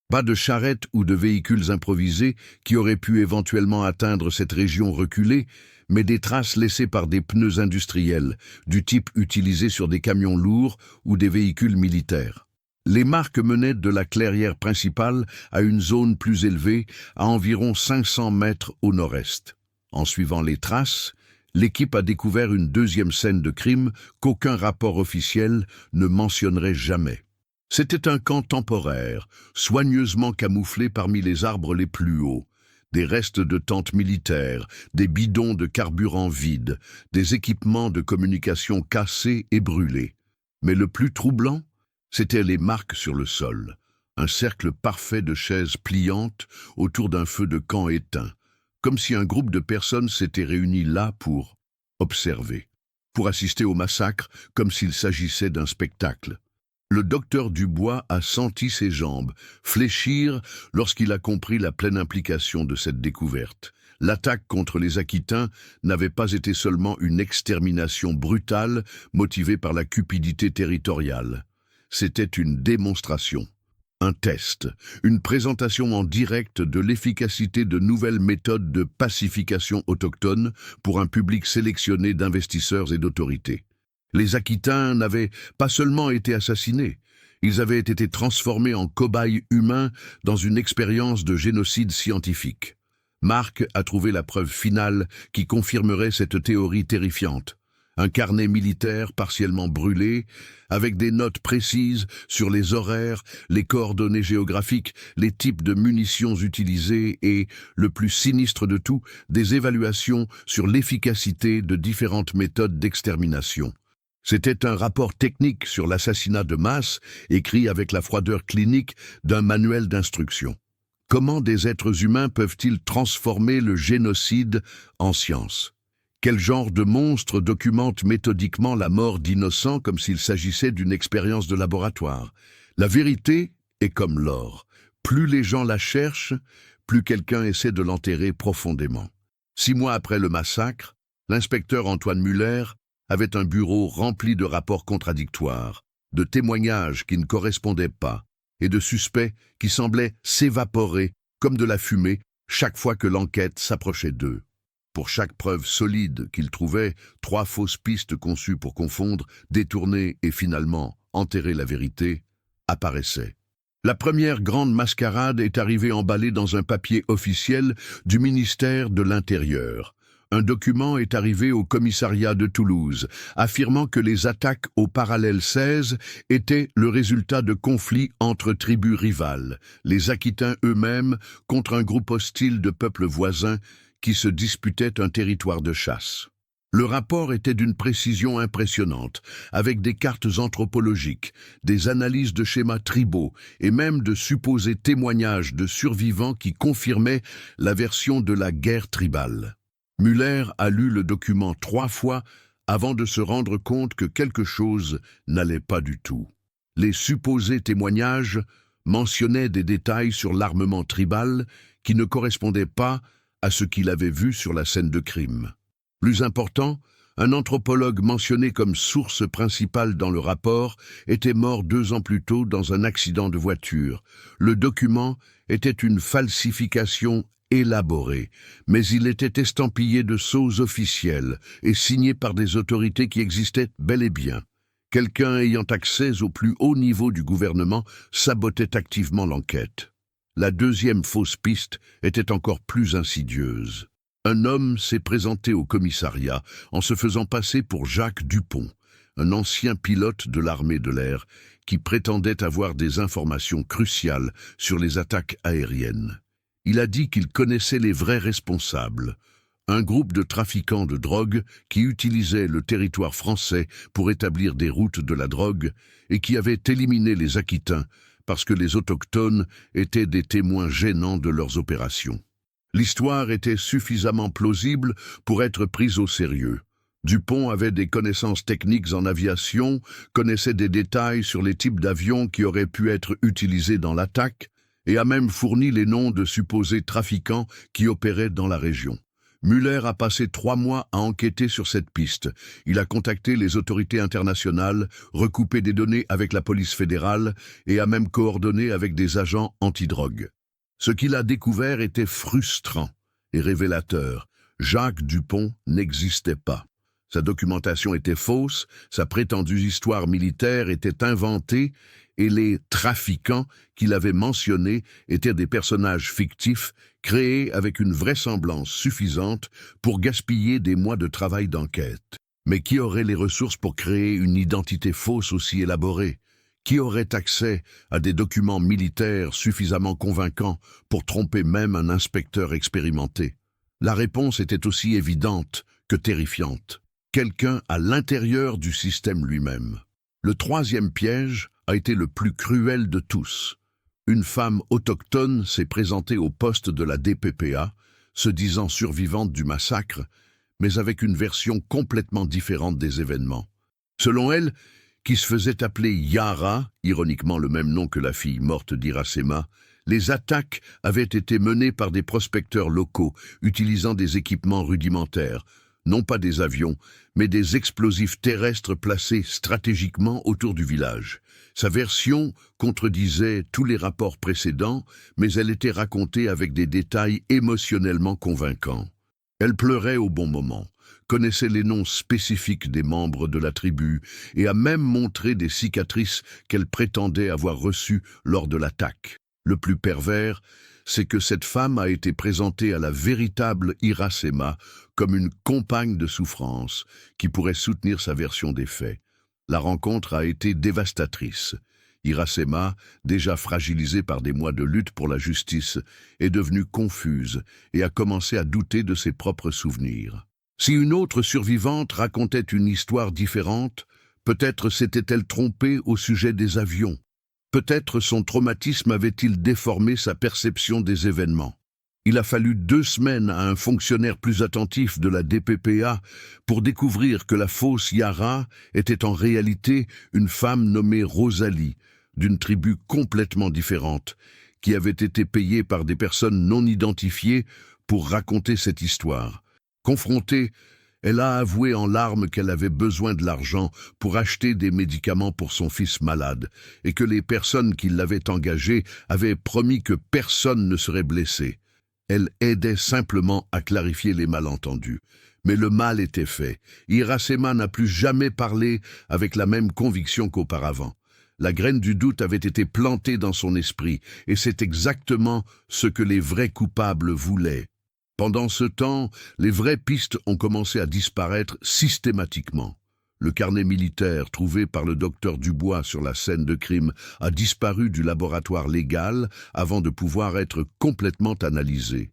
Pas de charrettes ou de véhicules improvisés qui auraient pu éventuellement atteindre cette région reculée, mais des traces laissées par des pneus industriels, du type utilisé sur des camions lourds ou des véhicules militaires. Les marques menaient de la clairière principale à une zone plus élevée, à environ 500 mètres au nord-est. En suivant les traces, l'équipe a découvert une deuxième scène de crime qu'aucun rapport officiel ne mentionnerait jamais. C'était un camp temporaire, soigneusement camouflé parmi les arbres les plus hauts. Des restes de tentes militaires, des bidons de carburant vides, des équipements de communication cassés et brûlés. Mais le plus troublant, c'étaient les marques sur le sol. Un cercle parfait de chaises pliantes autour d'un feu de camp éteint, comme si un groupe de personnes s'était réuni là pour observer, pour assister au massacre comme s'il s'agissait d'un spectacle. Le docteur Dubois a senti ses jambes fléchir lorsqu'il a compris la pleine implication de cette découverte. L'attaque contre les Aquitains n'avait pas été seulement une extermination brutale motivée par la cupidité territoriale. C'était une démonstration, un test, une présentation en direct de l'efficacité de nouvelles méthodes de pacification autochtone pour un public sélectionné d'investisseurs et d'autorités. Les Aquitains n'avaient pas seulement été assassinés, ils avaient été transformés en cobayes humains dans une expérience de génocide scientifique. Marc a trouvé la preuve finale qui confirmerait cette théorie terrifiante. Un carnet militaire partiellement brûlé, avec des notes précises sur les horaires, les coordonnées géographiques, les types de munitions utilisées et, le plus sinistre de tout, des évaluations sur l'efficacité de différentes méthodes d'extermination. C'était un rapport technique sur l'assassinat de masse, écrit avec la froideur clinique d'un manuel d'instruction. Comment des êtres humains peuvent-ils transformer le génocide en science ? Quel genre de monstre documente méthodiquement la mort d'innocents comme s'il s'agissait d'une expérience de laboratoire? La vérité est comme l'or. Plus les gens la cherchent, plus quelqu'un essaie de l'enterrer profondément. 6 mois après le massacre, l'inspecteur Antoine Muller avait un bureau rempli de rapports contradictoires, de témoignages qui ne correspondaient pas, et de suspects qui semblaient s'évaporer comme de la fumée chaque fois que l'enquête s'approchait d'eux. Pour chaque preuve solide qu'il trouvait, 3 fausses pistes conçues pour confondre, détourner et finalement enterrer la vérité apparaissaient. La première grande mascarade est arrivée emballée dans un papier officiel du ministère de l'Intérieur. Un document est arrivé au commissariat de Toulouse, affirmant que les attaques au parallèle 16 étaient le résultat de conflits entre tribus rivales, les Aquitains eux-mêmes contre un groupe hostile de peuples voisins qui se disputaient un territoire de chasse. Le rapport était d'une précision impressionnante, avec des cartes anthropologiques, des analyses de schémas tribaux et même de supposés témoignages de survivants qui confirmaient la version de la guerre tribale. Muller a lu le document 3 fois avant de se rendre compte que quelque chose n'allait pas du tout. Les supposés témoignages mentionnaient des détails sur l'armement tribal qui ne correspondaient pas à ce qu'il avait vu sur la scène de crime. Plus important, un anthropologue mentionné comme source principale dans le rapport était mort 2 ans plus tôt dans un accident de voiture. Le document était une falsification élaborée, mais il était estampillé de sceaux officiels et signé par des autorités qui existaient bel et bien. Quelqu'un ayant accès au plus haut niveau du gouvernement sabotait activement l'enquête. La deuxième fausse piste était encore plus insidieuse. Un homme s'est présenté au commissariat en se faisant passer pour Jacques Dupont, un ancien pilote de l'armée de l'air qui prétendait avoir des informations cruciales sur les attaques aériennes. Il a dit qu'il connaissait les vrais responsables, un groupe de trafiquants de drogue qui utilisait le territoire français pour établir des routes de la drogue et qui avait éliminé les Aquitains parce que les autochtones étaient des témoins gênants de leurs opérations. L'histoire était suffisamment plausible pour être prise au sérieux. Dupont avait des connaissances techniques en aviation, connaissait des détails sur les types d'avions qui auraient pu être utilisés dans l'attaque, et a même fourni les noms de supposés trafiquants qui opéraient dans la région. Muller a passé 3 mois à enquêter sur cette piste. Il a contacté les autorités internationales, recoupé des données avec la police fédérale et a même coordonné avec des agents antidrogue. Ce qu'il a découvert était frustrant et révélateur. Jacques Dupont n'existait pas. Sa documentation était fausse, sa prétendue histoire militaire était inventée et les trafiquants qu'il avait mentionnés étaient des personnages fictifs créés avec une vraisemblance suffisante pour gaspiller des mois de travail d'enquête. Mais qui aurait les ressources pour créer une identité fausse aussi élaborée? Qui aurait accès à des documents militaires suffisamment convaincants pour tromper même un inspecteur expérimenté? La réponse était aussi évidente que terrifiante. Quelqu'un à l'intérieur du système lui-même. Le troisième piège a été le plus cruel de tous. Une femme autochtone s'est présentée au poste de la DPPA, se disant survivante du massacre, mais avec une version complètement différente des événements. Selon elle, qui se faisait appeler Yara, ironiquement le même nom que la fille morte d'Iracema, les attaques avaient été menées par des prospecteurs locaux, utilisant des équipements rudimentaires, non pas des avions, mais des explosifs terrestres placés stratégiquement autour du village. Sa version contredisait tous les rapports précédents, mais elle était racontée avec des détails émotionnellement convaincants. Elle pleurait au bon moment, connaissait les noms spécifiques des membres de la tribu et a même montré des cicatrices qu'elle prétendait avoir reçues lors de l'attaque. Le plus pervers, c'est que cette femme a été présentée à la véritable Iracema comme une compagne de souffrance qui pourrait soutenir sa version des faits. La rencontre a été dévastatrice. Iracema, déjà fragilisée par des mois de lutte pour la justice, est devenue confuse et a commencé à douter de ses propres souvenirs. Si une autre survivante racontait une histoire différente, peut-être s'était-elle trompée au sujet des avions. Peut-être son traumatisme avait-il déformé sa perception des événements. Il a fallu 2 semaines à un fonctionnaire plus attentif de la DPPA pour découvrir que la fausse Yara était en réalité une femme nommée Rosalie, d'une tribu complètement différente, qui avait été payée par des personnes non identifiées pour raconter cette histoire. Confrontée, elle a avoué en larmes qu'elle avait besoin de l'argent pour acheter des médicaments pour son fils malade et que les personnes qui l'avaient engagée avaient promis que personne ne serait blessé. Elle aidait simplement à clarifier les malentendus. Mais le mal était fait. Iracema n'a plus jamais parlé avec la même conviction qu'auparavant. La graine du doute avait été plantée dans son esprit, et c'est exactement ce que les vrais coupables voulaient. Pendant ce temps, les vraies pistes ont commencé à disparaître systématiquement. Le carnet militaire trouvé par le docteur Dubois sur la scène de crime a disparu du laboratoire légal avant de pouvoir être complètement analysé.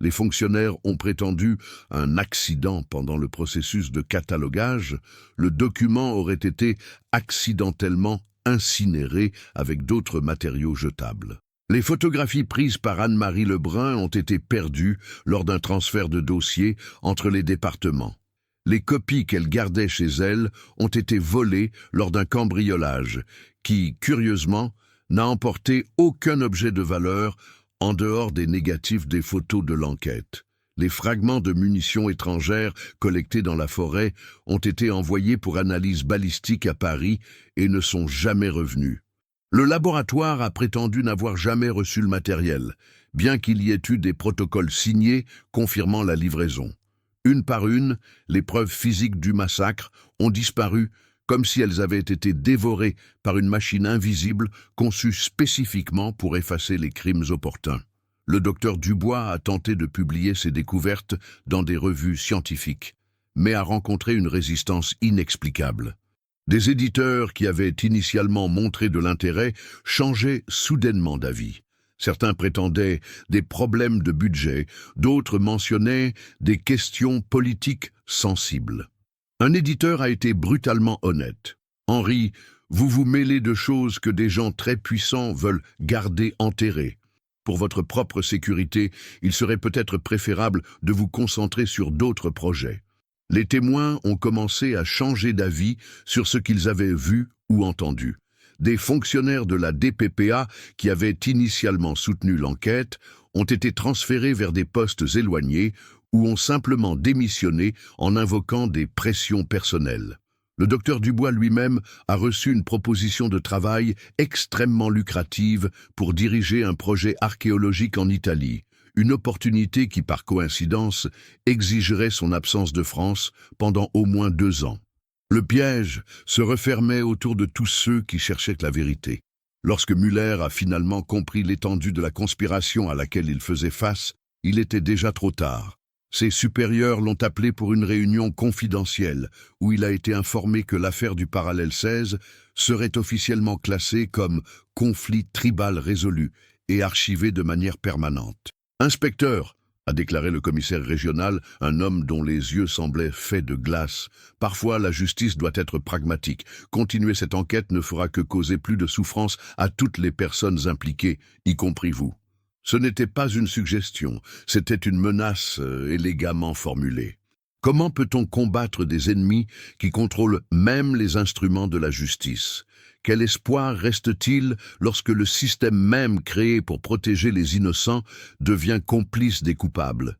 Les fonctionnaires ont prétendu un accident pendant le processus de catalogage. Le document aurait été accidentellement incinéré avec d'autres matériaux jetables. Les photographies prises par Anne-Marie Lebrun ont été perdues lors d'un transfert de dossier entre les départements. Les copies qu'elle gardait chez elle ont été volées lors d'un cambriolage qui, curieusement, n'a emporté aucun objet de valeur en dehors des négatifs des photos de l'enquête. Les fragments de munitions étrangères collectés dans la forêt ont été envoyés pour analyse balistique à Paris et ne sont jamais revenus. Le laboratoire a prétendu n'avoir jamais reçu le matériel, bien qu'il y ait eu des protocoles signés confirmant la livraison. Une par une, les preuves physiques du massacre ont disparu comme si elles avaient été dévorées par une machine invisible conçue spécifiquement pour effacer les crimes opportuns. Le docteur Dubois a tenté de publier ses découvertes dans des revues scientifiques, mais a rencontré une résistance inexplicable. Des éditeurs qui avaient initialement montré de l'intérêt changeaient soudainement d'avis. Certains prétendaient des problèmes de budget, d'autres mentionnaient des questions politiques sensibles. Un éditeur a été brutalement honnête. « Henri, vous vous mêlez de choses que des gens très puissants veulent garder enterrées. Pour votre propre sécurité, il serait peut-être préférable de vous concentrer sur d'autres projets. » Les témoins ont commencé à changer d'avis sur ce qu'ils avaient vu ou entendu. Des fonctionnaires de la DPPA qui avaient initialement soutenu l'enquête ont été transférés vers des postes éloignés ou ont simplement démissionné en invoquant des pressions personnelles. Le docteur Dubois lui-même a reçu une proposition de travail extrêmement lucrative pour diriger un projet archéologique en Italie, une opportunité qui, par coïncidence, exigerait son absence de France pendant au moins 2 ans. Le piège se refermait autour de tous ceux qui cherchaient la vérité. Lorsque Muller a finalement compris l'étendue de la conspiration à laquelle il faisait face, il était déjà trop tard. Ses supérieurs l'ont appelé pour une réunion confidentielle où il a été informé que l'affaire du parallèle 16 serait officiellement classée comme conflit tribal résolu et archivée de manière permanente. « Inspecteur !» a déclaré le commissaire régional, un homme dont les yeux semblaient faits de glace. « Parfois, la justice doit être pragmatique. Continuer cette enquête ne fera que causer plus de souffrance à toutes les personnes impliquées, y compris vous. » Ce n'était pas une suggestion, c'était une menace élégamment formulée. Comment peut-on combattre des ennemis qui contrôlent même les instruments de la justice? Quel espoir reste-t-il lorsque le système même créé pour protéger les innocents devient complice des coupables?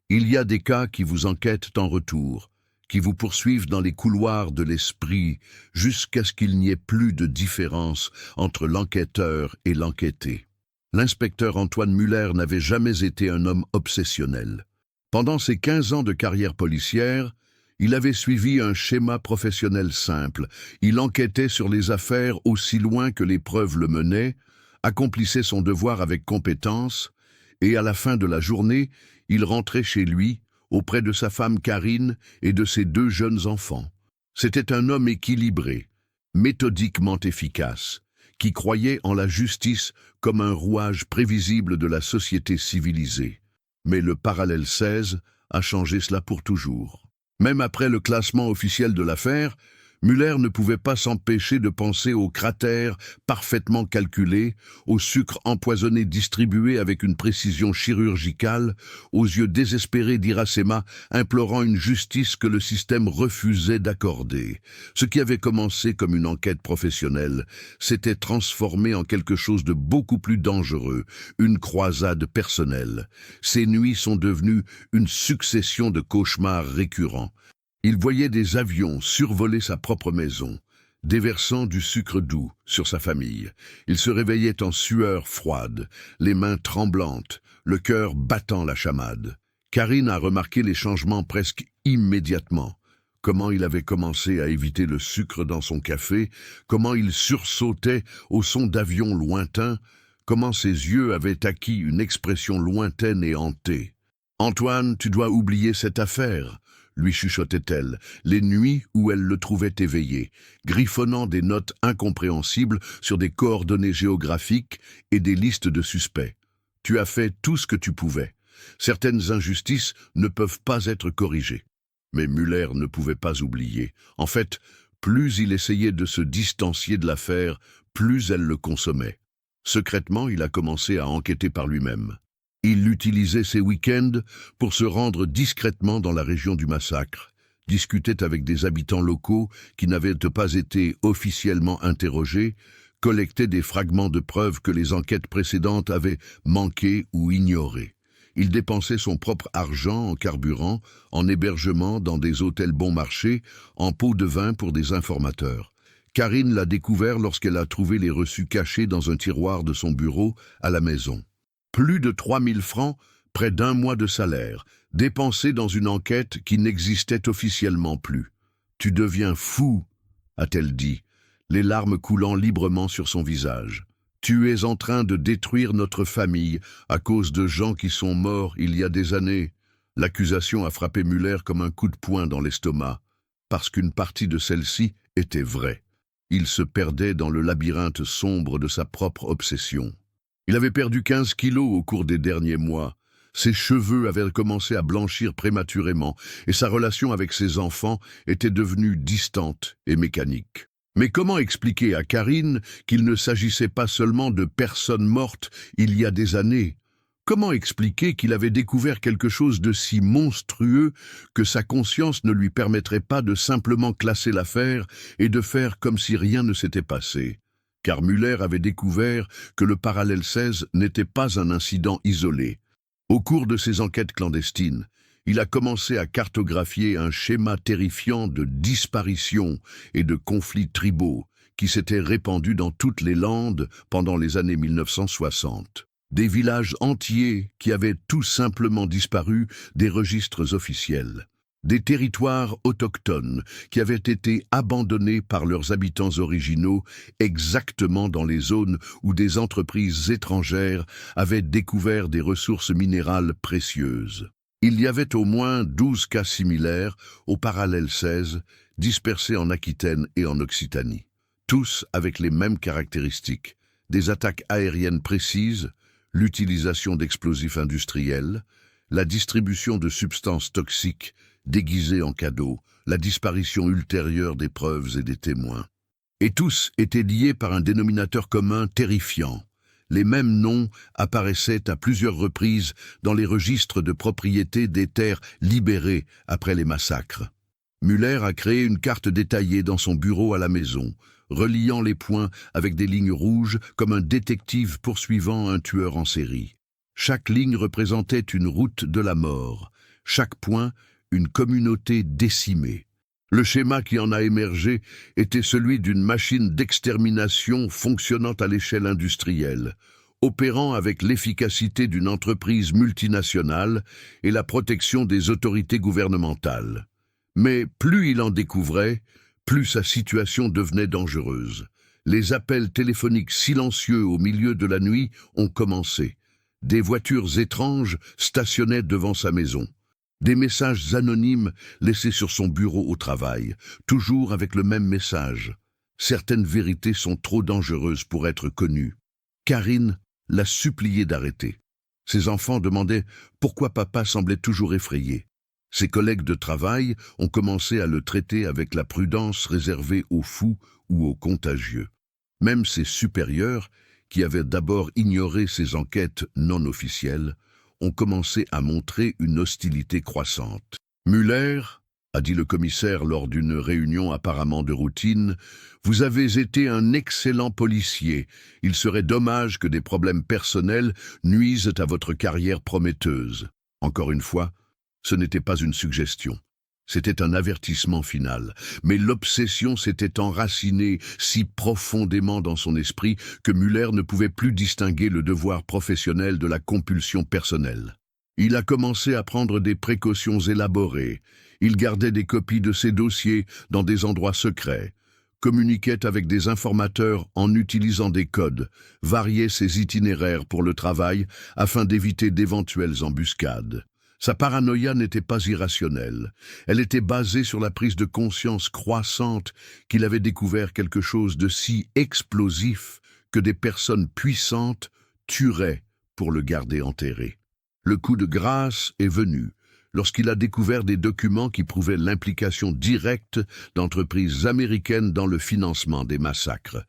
Il y a des cas qui vous enquêtent en retour, qui vous poursuivent dans les couloirs de l'esprit jusqu'à ce qu'il n'y ait plus de différence entre l'enquêteur et l'enquêté. L'inspecteur Antoine Muller n'avait jamais été un homme obsessionnel. Pendant ses 15 ans de carrière policière, il avait suivi un schéma professionnel simple. Il enquêtait sur les affaires aussi loin que les preuves le menaient, accomplissait son devoir avec compétence, et à la fin de la journée, il rentrait chez lui, auprès de sa femme Karine et de ses 2 jeunes enfants. C'était un homme équilibré, méthodiquement efficace, qui croyait en la justice comme un rouage prévisible de la société civilisée. Mais le parallèle 16 a changé cela pour toujours. Même après le classement officiel de l'affaire, Muller ne pouvait pas s'empêcher de penser aux cratères parfaitement calculés, au sucre empoisonné distribué avec une précision chirurgicale, aux yeux désespérés d'Iracema implorant une justice que le système refusait d'accorder. Ce qui avait commencé comme une enquête professionnelle s'était transformé en quelque chose de beaucoup plus dangereux, une croisade personnelle. Ces nuits sont devenues une succession de cauchemars récurrents. Il voyait des avions survoler sa propre maison, déversant du sucre doux sur sa famille. Il se réveillait en sueur froide, les mains tremblantes, le cœur battant la chamade. Karine a remarqué les changements presque immédiatement. Comment il avait commencé à éviter le sucre dans son café, comment il sursautait au son d'avions lointains, comment ses yeux avaient acquis une expression lointaine et hantée. « Antoine, tu dois oublier cette affaire », lui chuchotait-elle, les nuits où elle le trouvait éveillé, griffonnant des notes incompréhensibles sur des coordonnées géographiques et des listes de suspects. Tu as fait tout ce que tu pouvais. Certaines injustices ne peuvent pas être corrigées. Mais Muller ne pouvait pas oublier. En fait, plus il essayait de se distancier de l'affaire, plus elle le consommait. Secrètement, il a commencé à enquêter par lui-même. Il utilisait ses week-ends pour se rendre discrètement dans la région du massacre, discutait avec des habitants locaux qui n'avaient pas été officiellement interrogés, collectait des fragments de preuves que les enquêtes précédentes avaient manquées ou ignorées. Il dépensait son propre argent en carburant, en hébergement dans des hôtels bon marché, en pots de vin pour des informateurs. Karine l'a découvert lorsqu'elle a trouvé les reçus cachés dans un tiroir de son bureau à la maison. Plus de 3000 francs, près d'1 mois de salaire, dépensés dans une enquête qui n'existait officiellement plus. « Tu deviens fou », a-t-elle dit, les larmes coulant librement sur son visage. « Tu es en train de détruire notre famille à cause de gens qui sont morts il y a des années. » L'accusation a frappé Muller comme un coup de poing dans l'estomac, parce qu'une partie de celle-ci était vraie. Il se perdait dans le labyrinthe sombre de sa propre obsession. Il avait perdu 15 kilos au cours des derniers mois. Ses cheveux avaient commencé à blanchir prématurément et sa relation avec ses enfants était devenue distante et mécanique. Mais comment expliquer à Karine qu'il ne s'agissait pas seulement de personnes mortes il y a des années? Comment expliquer qu'il avait découvert quelque chose de si monstrueux que sa conscience ne lui permettrait pas de simplement classer l'affaire et de faire comme si rien ne s'était passé? Car Muller avait découvert que le parallèle 16 n'était pas un incident isolé. Au cours de ses enquêtes clandestines, il a commencé à cartographier un schéma terrifiant de disparitions et de conflits tribaux qui s'était répandu dans toutes les Landes pendant les années 1960. Des villages entiers qui avaient tout simplement disparu des registres officiels. Des territoires autochtones qui avaient été abandonnés par leurs habitants originaux exactement dans les zones où des entreprises étrangères avaient découvert des ressources minérales précieuses. Il y avait au moins 12 cas similaires, au parallèle 16, dispersés en Aquitaine et en Occitanie. Tous avec les mêmes caractéristiques, des attaques aériennes précises, l'utilisation d'explosifs industriels, la distribution de substances toxiques déguisées en cadeaux, la disparition ultérieure des preuves et des témoins. Et tous étaient liés par un dénominateur commun terrifiant. Les mêmes noms apparaissaient à plusieurs reprises dans les registres de propriété des terres libérées après les massacres. Müller a créé une carte détaillée dans son bureau à la maison, reliant les points avec des lignes rouges comme un détective poursuivant un tueur en série. Chaque ligne représentait une route de la mort, chaque point une communauté décimée. Le schéma qui en a émergé était celui d'une machine d'extermination fonctionnant à l'échelle industrielle, opérant avec l'efficacité d'une entreprise multinationale et la protection des autorités gouvernementales. Mais plus il en découvrait, plus sa situation devenait dangereuse. Les appels téléphoniques silencieux au milieu de la nuit ont commencé. Des voitures étranges stationnaient devant sa maison. Des messages anonymes laissés sur son bureau au travail, toujours avec le même message. Certaines vérités sont trop dangereuses pour être connues. Karine l'a supplié d'arrêter. Ses enfants demandaient pourquoi papa semblait toujours effrayé. Ses collègues de travail ont commencé à le traiter avec la prudence réservée aux fous ou aux contagieux. Même ses supérieurs, qui avaient d'abord ignoré ses enquêtes non officielles, ont commencé à montrer une hostilité croissante. Müller, a dit le commissaire lors d'une réunion apparemment de routine, vous avez été un excellent policier. Il serait dommage que des problèmes personnels nuisent à votre carrière prometteuse. Encore une fois, ce n'était pas une suggestion. C'était un avertissement final, mais l'obsession s'était enracinée si profondément dans son esprit que Müller ne pouvait plus distinguer le devoir professionnel de la compulsion personnelle. Il a commencé à prendre des précautions élaborées. Il gardait des copies de ses dossiers dans des endroits secrets, communiquait avec des informateurs en utilisant des codes, variait ses itinéraires pour le travail afin d'éviter d'éventuelles embuscades. Sa paranoïa n'était pas irrationnelle. Elle était basée sur la prise de conscience croissante qu'il avait découvert quelque chose de si explosif que des personnes puissantes tueraient pour le garder enterré. Le coup de grâce est venu lorsqu'il a découvert des documents qui prouvaient l'implication directe d'entreprises américaines dans le financement des massacres.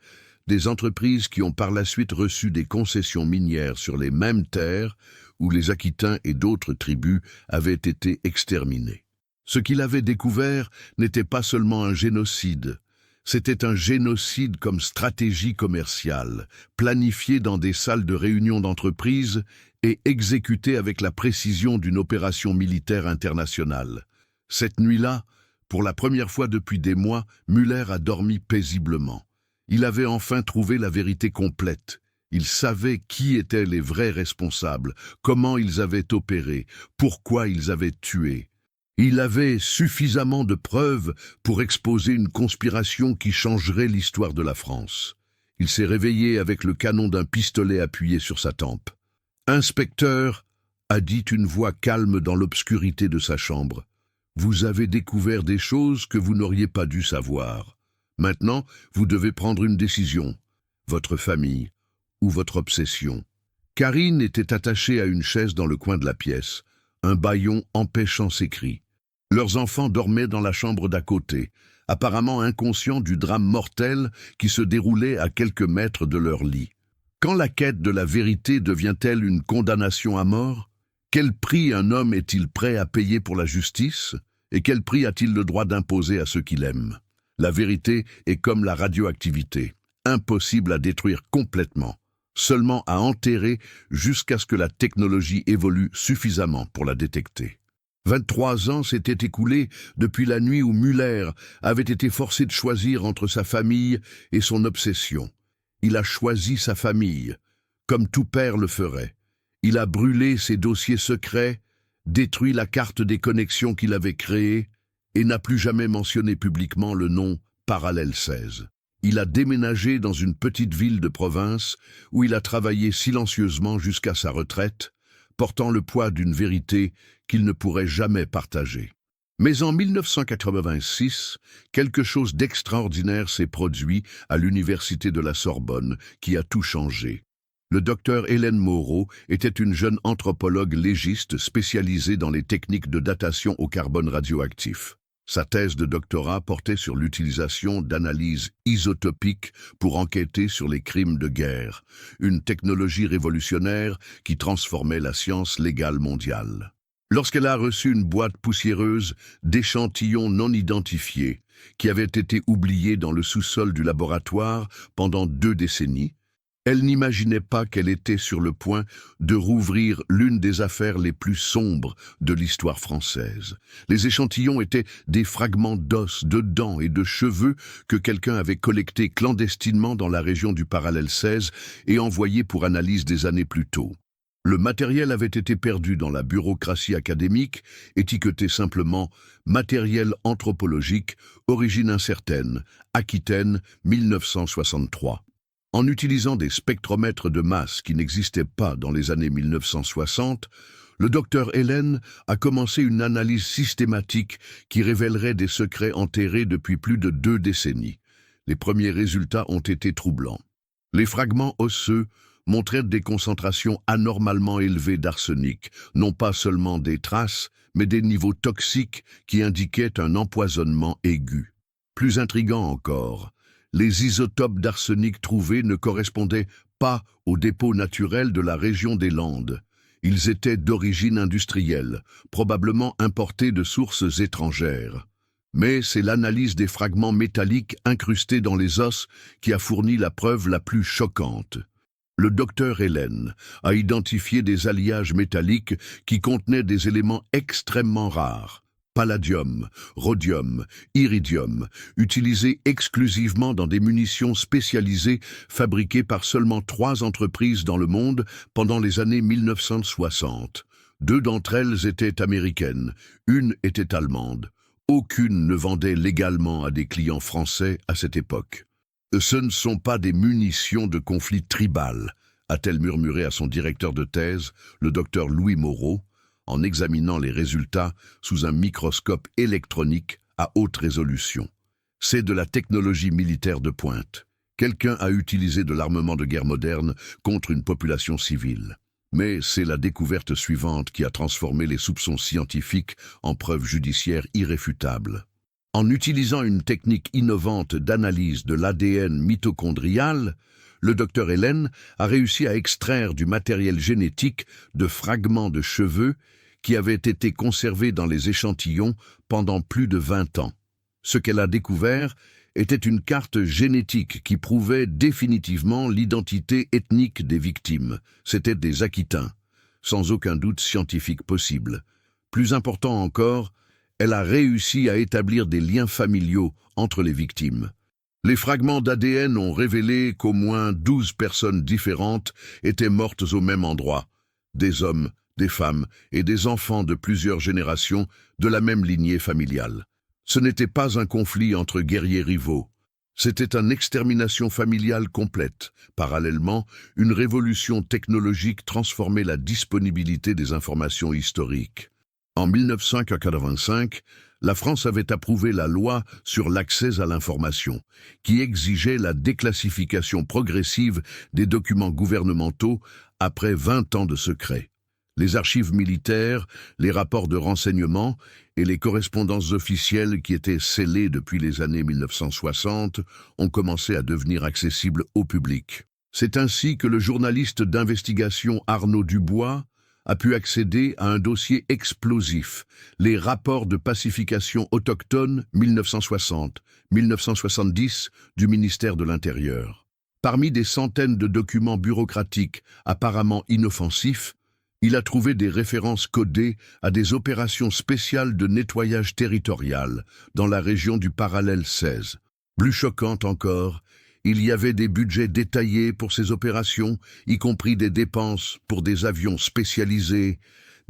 Des entreprises qui ont par la suite reçu des concessions minières sur les mêmes terres où les Aquitains et d'autres tribus avaient été exterminés. Ce qu'il avait découvert n'était pas seulement un génocide, c'était un génocide comme stratégie commerciale, planifié dans des salles de réunion d'entreprise et exécuté avec la précision d'une opération militaire internationale. Cette nuit-là, pour la première fois depuis des mois, Müller a dormi paisiblement. Il avait enfin trouvé la vérité complète. Il savait qui étaient les vrais responsables, comment ils avaient opéré, pourquoi ils avaient tué. Il avait suffisamment de preuves pour exposer une conspiration qui changerait l'histoire de la France. Il s'est réveillé avec le canon d'un pistolet appuyé sur sa tempe. « Inspecteur », a dit une voix calme dans l'obscurité de sa chambre, « vous avez découvert des choses que vous n'auriez pas dû savoir. Maintenant, vous devez prendre une décision. Votre famille ou votre obsession. » Karine était attachée à une chaise dans le coin de la pièce, un bâillon empêchant ses cris. Leurs enfants dormaient dans la chambre d'à côté, apparemment inconscients du drame mortel qui se déroulait à quelques mètres de leur lit. Quand la quête de la vérité devient-elle une condamnation à mort? Quel prix un homme est-il prêt à payer pour la justice? Et quel prix a-t-il le droit d'imposer à ceux qu'il aime? La vérité est comme la radioactivité, impossible à détruire complètement, seulement à enterrer jusqu'à ce que la technologie évolue suffisamment pour la détecter. 23 ans s'étaient écoulés depuis la nuit où Müller avait été forcé de choisir entre sa famille et son obsession. Il a choisi sa famille, comme tout père le ferait. Il a brûlé ses dossiers secrets, détruit la carte des connexions qu'il avait créée et n'a plus jamais mentionné publiquement le nom Parallèle 16. Il a déménagé dans une petite ville de province où il a travaillé silencieusement jusqu'à sa retraite, portant le poids d'une vérité qu'il ne pourrait jamais partager. Mais en 1986, quelque chose d'extraordinaire s'est produit à l'université de la Sorbonne qui a tout changé. Le docteur Hélène Moreau était une jeune anthropologue légiste spécialisée dans les techniques de datation au carbone radioactif. Sa thèse de doctorat portait sur l'utilisation d'analyses isotopiques pour enquêter sur les crimes de guerre, une technologie révolutionnaire qui transformait la science légale mondiale. Lorsqu'elle a reçu une boîte poussiéreuse d'échantillons non identifiés qui avaient été oubliés dans le sous-sol du laboratoire pendant 2 décennies, elle n'imaginait pas qu'elle était sur le point de rouvrir l'une des affaires les plus sombres de l'histoire française. Les échantillons étaient des fragments d'os, de dents et de cheveux que quelqu'un avait collectés clandestinement dans la région du Parallèle 16 et envoyés pour analyse des années plus tôt. Le matériel avait été perdu dans la bureaucratie académique, étiqueté simplement « matériel anthropologique, origine incertaine, Aquitaine, 1963 ». En utilisant des spectromètres de masse qui n'existaient pas dans les années 1960, le docteur Hélène a commencé une analyse systématique qui révélerait des secrets enterrés depuis plus de 2 décennies. Les premiers résultats ont été troublants. Les fragments osseux montraient des concentrations anormalement élevées d'arsenic, non pas seulement des traces, mais des niveaux toxiques qui indiquaient un empoisonnement aigu. Plus intriguant encore, les isotopes d'arsenic trouvés ne correspondaient pas aux dépôts naturels de la région des Landes. Ils étaient d'origine industrielle, probablement importés de sources étrangères. Mais c'est l'analyse des fragments métalliques incrustés dans les os qui a fourni la preuve la plus choquante. Le docteur Hélène a identifié des alliages métalliques qui contenaient des éléments extrêmement rares. Palladium, rhodium, iridium, utilisés exclusivement dans des munitions spécialisées fabriquées par seulement 3 entreprises dans le monde pendant les années 1960. 2 d'entre elles étaient américaines, une était allemande. Aucune ne vendait légalement à des clients français à cette époque. Ce ne sont pas des munitions de conflit tribal, a-t-elle murmuré à son directeur de thèse, le docteur Louis Moreau, en examinant les résultats sous un microscope électronique à haute résolution. C'est de la technologie militaire de pointe. Quelqu'un a utilisé de l'armement de guerre moderne contre une population civile. Mais c'est la découverte suivante qui a transformé les soupçons scientifiques en preuves judiciaires irréfutables. En utilisant une technique innovante d'analyse de l'ADN mitochondrial, le docteur Hélène a réussi à extraire du matériel génétique de fragments de cheveux qui avaient été conservés dans les échantillons pendant plus de 20 ans. Ce qu'elle a découvert était une carte génétique qui prouvait définitivement l'identité ethnique des victimes. C'étaient des Aquitains, sans aucun doute scientifique possible. Plus important encore, elle a réussi à établir des liens familiaux entre les victimes. Les fragments d'ADN ont révélé qu'au moins 12 personnes différentes étaient mortes au même endroit. Des hommes, des femmes et des enfants de plusieurs générations de la même lignée familiale. Ce n'était pas un conflit entre guerriers rivaux. C'était une extermination familiale complète. Parallèlement, une révolution technologique transformait la disponibilité des informations historiques. En 1985, la France avait approuvé la loi sur l'accès à l'information, qui exigeait la déclassification progressive des documents gouvernementaux après 20 ans de secret. Les archives militaires, les rapports de renseignement et les correspondances officielles qui étaient scellées depuis les années 1960 ont commencé à devenir accessibles au public. C'est ainsi que le journaliste d'investigation Arnaud Dubois a pu accéder à un dossier explosif, les rapports de pacification autochtone 1960-1970 du ministère de l'Intérieur. Parmi des centaines de documents bureaucratiques apparemment inoffensifs, il a trouvé des références codées à des opérations spéciales de nettoyage territorial dans la région du Parallèle 16. Plus choquante encore, Il y avait des budgets détaillés pour ces opérations, y compris des dépenses pour des avions spécialisés,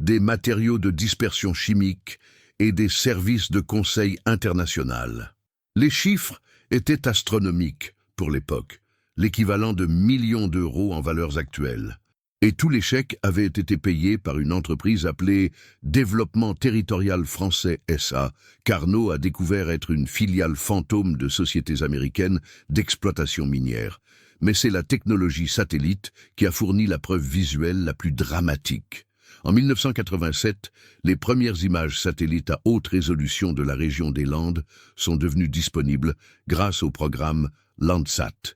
des matériaux de dispersion chimique et des services de conseil international. Les chiffres étaient astronomiques pour l'époque, l'équivalent de millions d'euros en valeurs actuelles. Et tous les chèques avaient été payés par une entreprise appelée Développement Territorial Français SA, qu'Arnaud a découvert être une filiale fantôme de sociétés américaines d'exploitation minière. Mais c'est la technologie satellite qui a fourni la preuve visuelle la plus dramatique. En 1987, les premières images satellites à haute résolution de la région des Landes sont devenues disponibles grâce au programme Landsat.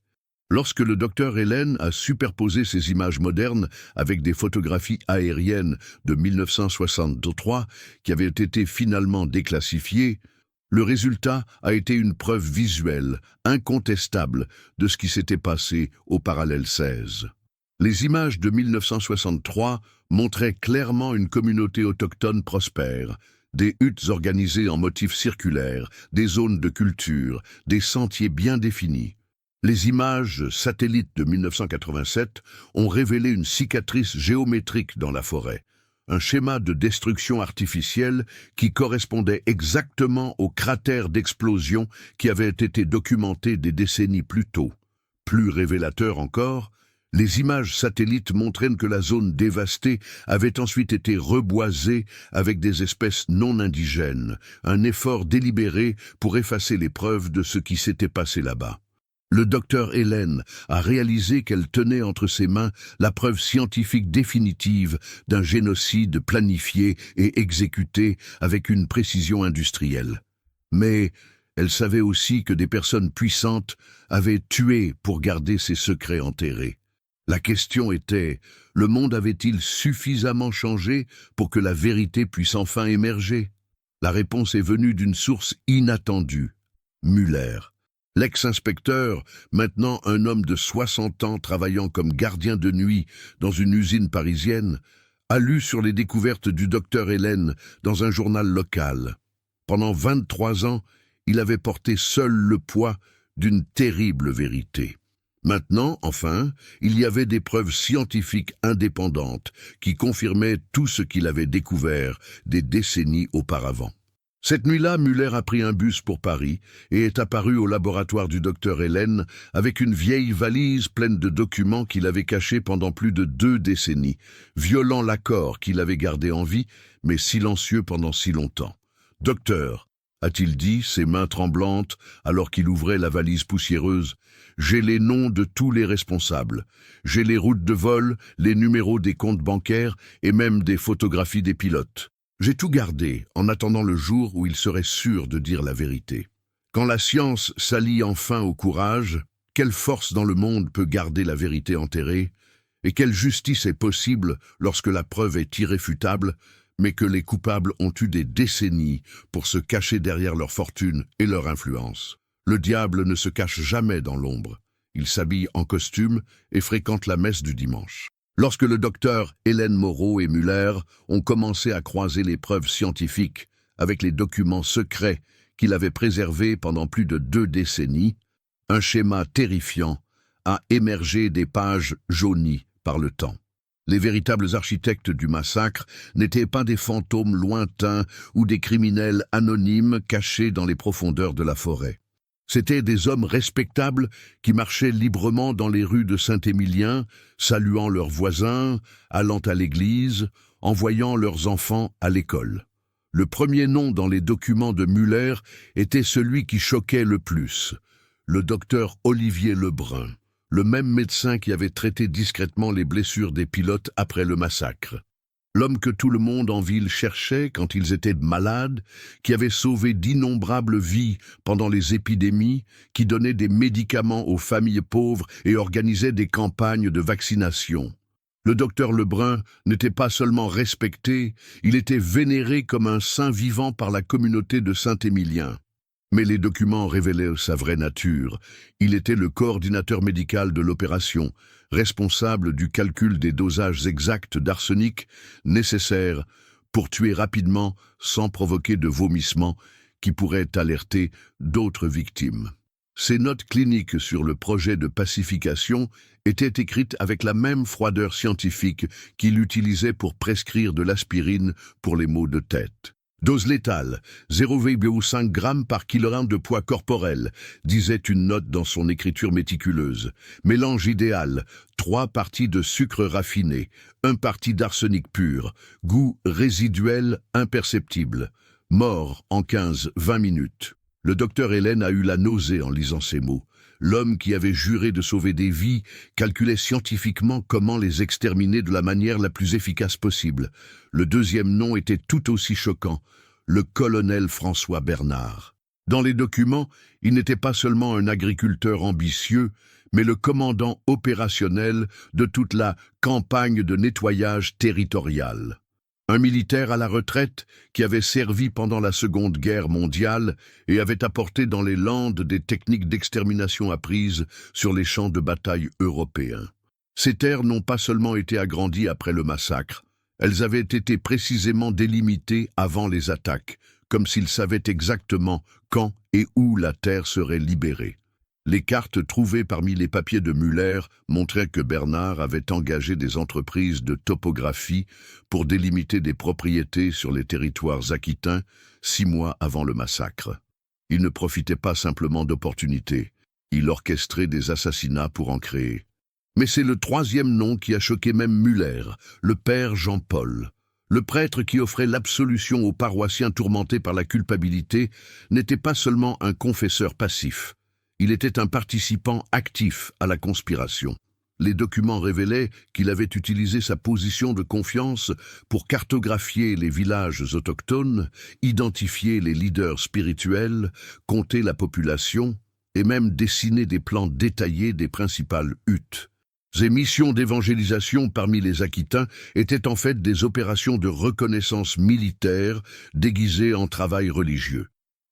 Lorsque le docteur Hélène a superposé ces images modernes avec des photographies aériennes de 1963 qui avaient été finalement déclassifiées, le résultat a été une preuve visuelle, incontestable, de ce qui s'était passé au parallèle 16. Les images de 1963 montraient clairement une communauté autochtone prospère, des huttes organisées en motifs circulaires, des zones de culture, des sentiers bien définis. Les images satellites de 1987 ont révélé une cicatrice géométrique dans la forêt, un schéma de destruction artificielle qui correspondait exactement au cratère d'explosion qui avait été documenté des décennies plus tôt. Plus révélateur encore, les images satellites montraient que la zone dévastée avait ensuite été reboisée avec des espèces non indigènes, un effort délibéré pour effacer les preuves de ce qui s'était passé là-bas. Le docteur Hélène a réalisé qu'elle tenait entre ses mains la preuve scientifique définitive d'un génocide planifié et exécuté avec une précision industrielle. Mais elle savait aussi que des personnes puissantes avaient tué pour garder ces secrets enterrés. La question était, le monde avait-il suffisamment changé pour que la vérité puisse enfin émerger? La réponse est venue d'une source inattendue, Muller. L'ex-inspecteur, maintenant un homme de 60 ans travaillant comme gardien de nuit dans une usine parisienne, a lu sur les découvertes du docteur Hélène dans un journal local. Pendant 23 ans, il avait porté seul le poids d'une terrible vérité. Maintenant, enfin, il y avait des preuves scientifiques indépendantes qui confirmaient tout ce qu'il avait découvert des décennies auparavant. Cette nuit-là, Muller a pris un bus pour Paris et est apparu au laboratoire du docteur Hélène avec une vieille valise pleine de documents qu'il avait cachés pendant plus de 2 décennies, violant l'accord qu'il avait gardé en vie, mais silencieux pendant si longtemps. « Docteur », a-t-il dit, ses mains tremblantes, alors qu'il ouvrait la valise poussiéreuse, « j'ai les noms de tous les responsables. J'ai les routes de vol, les numéros des comptes bancaires et même des photographies des pilotes. J'ai tout gardé en attendant le jour où il serait sûr de dire la vérité. Quand la science s'allie enfin au courage, quelle force dans le monde peut garder la vérité enterrée? Et quelle justice est possible lorsque la preuve est irréfutable, mais que les coupables ont eu des décennies pour se cacher derrière leur fortune et leur influence? Le diable ne se cache jamais dans l'ombre. Il s'habille en costume et fréquente la messe du dimanche. Lorsque le docteur Hélène Moreau et Muller ont commencé à croiser les preuves scientifiques avec les documents secrets qu'il avait préservés pendant plus de 2 décennies, un schéma terrifiant a émergé des pages jaunies par le temps. Les véritables architectes du massacre n'étaient pas des fantômes lointains ou des criminels anonymes cachés dans les profondeurs de la forêt. C'étaient des hommes respectables qui marchaient librement dans les rues de Saint-Émilion, saluant leurs voisins, allant à l'église, envoyant leurs enfants à l'école. Le premier nom dans les documents de Muller était celui qui choquait le plus, le docteur Olivier Lebrun, le même médecin qui avait traité discrètement les blessures des pilotes après le massacre. L'homme que tout le monde en ville cherchait quand ils étaient malades, qui avait sauvé d'innombrables vies pendant les épidémies, qui donnait des médicaments aux familles pauvres et organisait des campagnes de vaccination. Le docteur Lebrun n'était pas seulement respecté, il était vénéré comme un saint vivant par la communauté de Saint-Émilion. Mais les documents révélaient sa vraie nature. Il était le coordinateur médical de l'opération, responsable du calcul des dosages exacts d'arsenic nécessaires pour tuer rapidement sans provoquer de vomissements qui pourraient alerter d'autres victimes. Ces notes cliniques sur le projet de pacification étaient écrites avec la même froideur scientifique qu'il utilisait pour prescrire de l'aspirine pour les maux de tête. Dose létale, 0,5 g par kilogramme de poids corporel, disait une note dans son écriture méticuleuse. Mélange idéal, 3 parties de sucre raffiné, 1 partie d'arsenic pur, goût résiduel imperceptible. Mort en 15-20 minutes. Le docteur Hélène a eu la nausée en lisant ces mots. L'homme qui avait juré de sauver des vies calculait scientifiquement comment les exterminer de la manière la plus efficace possible. Le deuxième nom était tout aussi choquant, le colonel François Bernard. Dans les documents, il n'était pas seulement un agriculteur ambitieux, mais le commandant opérationnel de toute la campagne de nettoyage territorial. Un militaire à la retraite qui avait servi pendant la Seconde Guerre mondiale et avait apporté dans les Landes des techniques d'extermination apprises sur les champs de bataille européens. Ces terres n'ont pas seulement été agrandies après le massacre, elles avaient été précisément délimitées avant les attaques, comme s'ils savaient exactement quand et où la terre serait libérée. Les cartes trouvées parmi les papiers de Müller montraient que Bernard avait engagé des entreprises de topographie pour délimiter des propriétés sur les territoires aquitains 6 mois avant le massacre. Il ne profitait pas simplement d'opportunités, il orchestrait des assassinats pour en créer. Mais c'est le troisième nom qui a choqué même Müller, le père Jean-Paul. Le prêtre qui offrait l'absolution aux paroissiens tourmentés par la culpabilité n'était pas seulement un confesseur passif. Il était un participant actif à la conspiration. Les documents révélaient qu'il avait utilisé sa position de confiance pour cartographier les villages autochtones, identifier les leaders spirituels, compter la population et même dessiner des plans détaillés des principales huttes. Ces missions d'évangélisation parmi les Aquitains étaient en fait des opérations de reconnaissance militaire déguisées en travail religieux.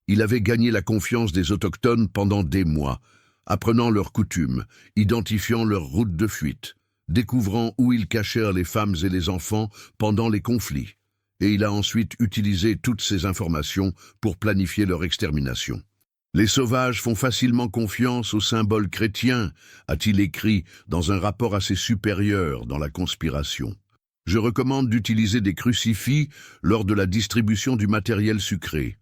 Il avait gagné la confiance des Autochtones pendant des mois, apprenant leurs coutumes, identifiant leurs routes de fuite, découvrant où ils cachèrent les femmes et les enfants pendant les conflits. Et il a ensuite utilisé toutes ces informations pour planifier leur extermination. Les sauvages font facilement confiance aux symboles chrétiens, a-t-il écrit dans un rapport assez supérieur dans la conspiration. Je recommande d'utiliser des crucifix lors de la distribution du matériel sucré.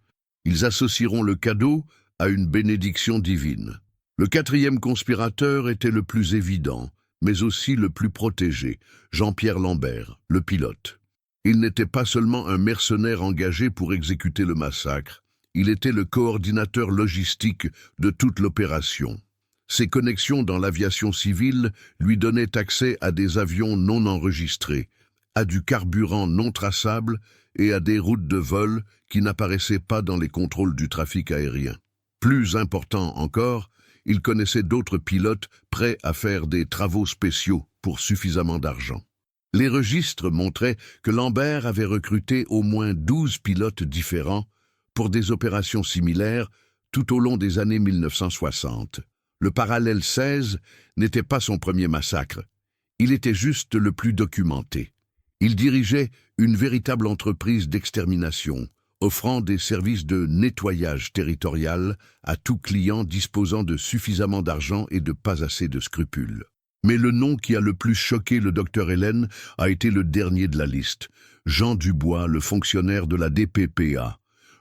Ils associeront le cadeau à une bénédiction divine. Le quatrième conspirateur était le plus évident, mais aussi le plus protégé, Jean-Pierre Lambert, le pilote. Il n'était pas seulement un mercenaire engagé pour exécuter le massacre, il était le coordinateur logistique de toute l'opération. Ses connexions dans l'aviation civile lui donnaient accès à des avions non enregistrés, à du carburant non traçable et à des routes de vol qui n'apparaissaient pas dans les contrôles du trafic aérien. Plus important encore, il connaissait d'autres pilotes prêts à faire des travaux spéciaux pour suffisamment d'argent. Les registres montraient que Lambert avait recruté au moins 12 pilotes différents pour des opérations similaires tout au long des années 1960. Le parallèle 16 n'était pas son premier massacre, il était juste le plus documenté. Il dirigeait une véritable entreprise d'extermination, offrant des services de nettoyage territorial à tout client disposant de suffisamment d'argent et de pas assez de scrupules. Mais le nom qui a le plus choqué le docteur Hélène a été le dernier de la liste, Jean Dubois, le fonctionnaire de la DPPA.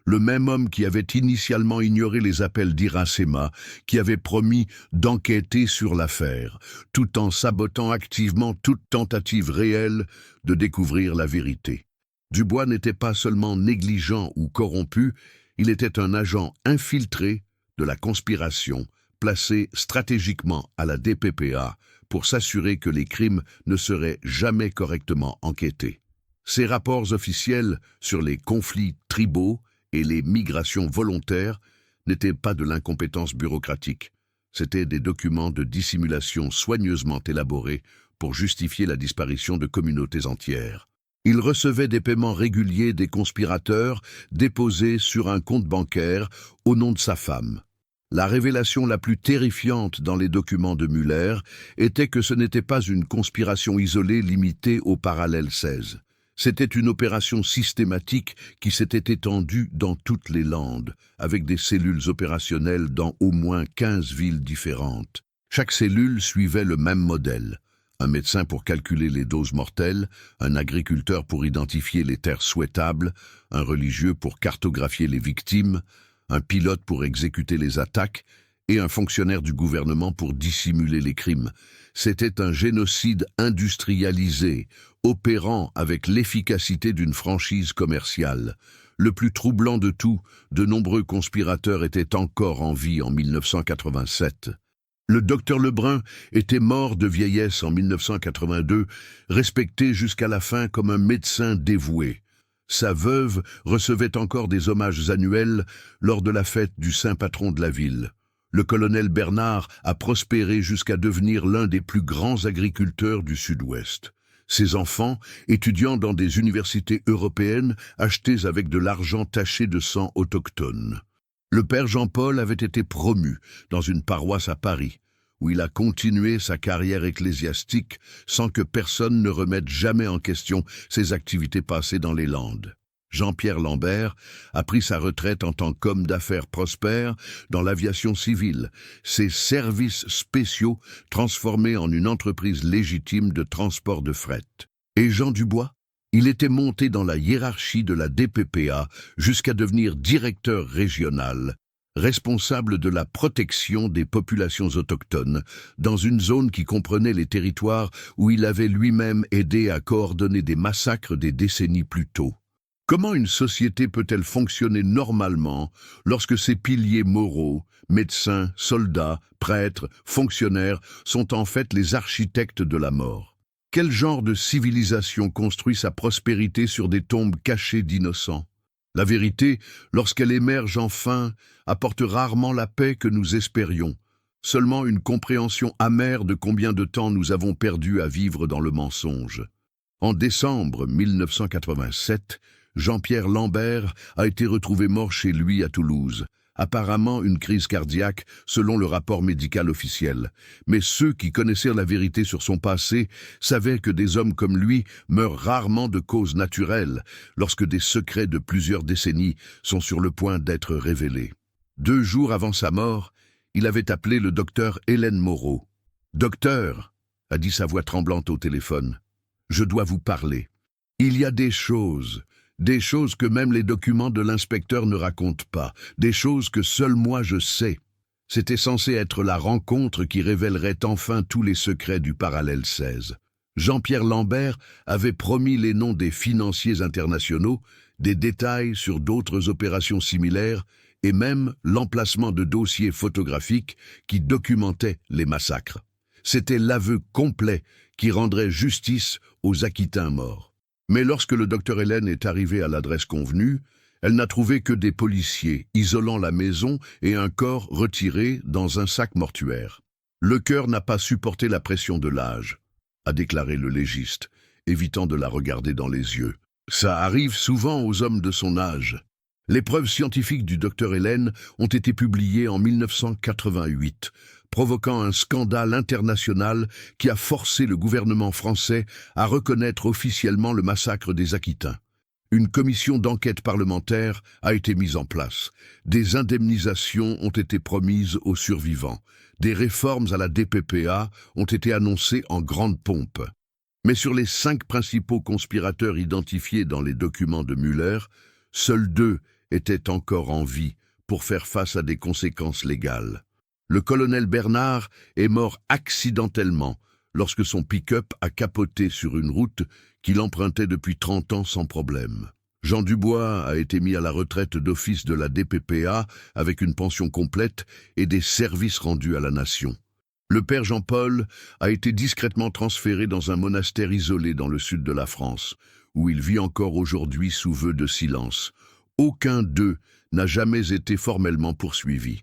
Le même homme qui avait initialement ignoré les appels d'Iracema, qui avait promis d'enquêter sur l'affaire, tout en sabotant activement toute tentative réelle de découvrir la vérité. Dubois n'était pas seulement négligent ou corrompu, il était un agent infiltré de la conspiration, placé stratégiquement à la DPPA pour s'assurer que les crimes ne seraient jamais correctement enquêtés. Ses rapports officiels sur les conflits tribaux et les migrations volontaires n'étaient pas de l'incompétence bureaucratique. C'étaient des documents de dissimulation soigneusement élaborés pour justifier la disparition de communautés entières. Il recevait des paiements réguliers des conspirateurs déposés sur un compte bancaire au nom de sa femme. La révélation la plus terrifiante dans les documents de Müller était que ce n'était pas une conspiration isolée limitée au parallèle 16. C'était une opération systématique qui s'était étendue dans toutes les Landes, avec des cellules opérationnelles dans au moins 15 villes différentes. Chaque cellule suivait le même modèle. Un médecin pour calculer les doses mortelles, un agriculteur pour identifier les terres souhaitables, un religieux pour cartographier les victimes, un pilote pour exécuter les attaques et un fonctionnaire du gouvernement pour dissimuler les crimes. C'était un génocide industrialisé, opérant avec l'efficacité d'une franchise commerciale. Le plus troublant de tout, de nombreux conspirateurs étaient encore en vie en 1987. Le docteur Lebrun était mort de vieillesse en 1982, respecté jusqu'à la fin comme un médecin dévoué. Sa veuve recevait encore des hommages annuels lors de la fête du saint patron de la ville. Le colonel Bernard a prospéré jusqu'à devenir l'un des plus grands agriculteurs du Sud-Ouest. Ses enfants, étudiant dans des universités européennes, achetés avec de l'argent taché de sang autochtone. Le père Jean-Paul avait été promu dans une paroisse à Paris, où il a continué sa carrière ecclésiastique sans que personne ne remette jamais en question ses activités passées dans les Landes. Jean-Pierre Lambert a pris sa retraite en tant qu'homme d'affaires prospère dans l'aviation civile, ses services spéciaux transformés en une entreprise légitime de transport de fret. Et Jean Dubois? Il était monté dans la hiérarchie de la DPPA jusqu'à devenir directeur régional, responsable de la protection des populations autochtones, dans une zone qui comprenait les territoires où il avait lui-même aidé à coordonner des massacres des décennies plus tôt. Comment une société peut-elle fonctionner normalement lorsque ses piliers moraux, médecins, soldats, prêtres, fonctionnaires, sont en fait les architectes de la mort? Quel genre de civilisation construit sa prospérité sur des tombes cachées d'innocents? La vérité, lorsqu'elle émerge enfin, apporte rarement la paix que nous espérions, seulement une compréhension amère de combien de temps nous avons perdu à vivre dans le mensonge. En décembre 1987, Jean-Pierre Lambert a été retrouvé mort chez lui à Toulouse, apparemment une crise cardiaque selon le rapport médical officiel. Mais ceux qui connaissaient la vérité sur son passé savaient que des hommes comme lui meurent rarement de causes naturelles lorsque des secrets de plusieurs décennies sont sur le point d'être révélés. 2 jours avant sa mort, il avait appelé le docteur Hélène Moreau. « Docteur », a dit sa voix tremblante au téléphone, « je dois vous parler. Il y a des choses que même les documents de l'inspecteur ne racontent pas, des choses que seul moi je sais. » C'était censé être la rencontre qui révélerait enfin tous les secrets du parallèle 16. Jean-Pierre Lambert avait promis les noms des financiers internationaux, des détails sur d'autres opérations similaires et même l'emplacement de dossiers photographiques qui documentaient les massacres. C'était l'aveu complet qui rendrait justice aux Aquitains morts. Mais lorsque le docteur Hélène est arrivé à l'adresse convenue, elle n'a trouvé que des policiers isolant la maison et un corps retiré dans un sac mortuaire. « Le cœur n'a pas supporté la pression de l'âge », a déclaré le légiste, évitant de la regarder dans les yeux. « Ça arrive souvent aux hommes de son âge. » Les preuves scientifiques du docteur Hélène ont été publiées en 1988, provoquant un scandale international qui a forcé le gouvernement français à reconnaître officiellement le massacre des Aquitains. Une commission d'enquête parlementaire a été mise en place. Des indemnisations ont été promises aux survivants. Des réformes à la DPPA ont été annoncées en grande pompe. Mais sur les 5 principaux conspirateurs identifiés dans les documents de Muller, seuls 2 étaient encore en vie pour faire face à des conséquences légales. Le colonel Bernard est mort accidentellement lorsque son pick-up a capoté sur une route qu'il empruntait depuis 30 ans sans problème. Jean Dubois a été mis à la retraite d'office de la DPPA avec une pension complète et des services rendus à la nation. Le père Jean-Paul a été discrètement transféré dans un monastère isolé dans le sud de la France, où il vit encore aujourd'hui sous vœu de silence. Aucun d'eux n'a jamais été formellement poursuivi.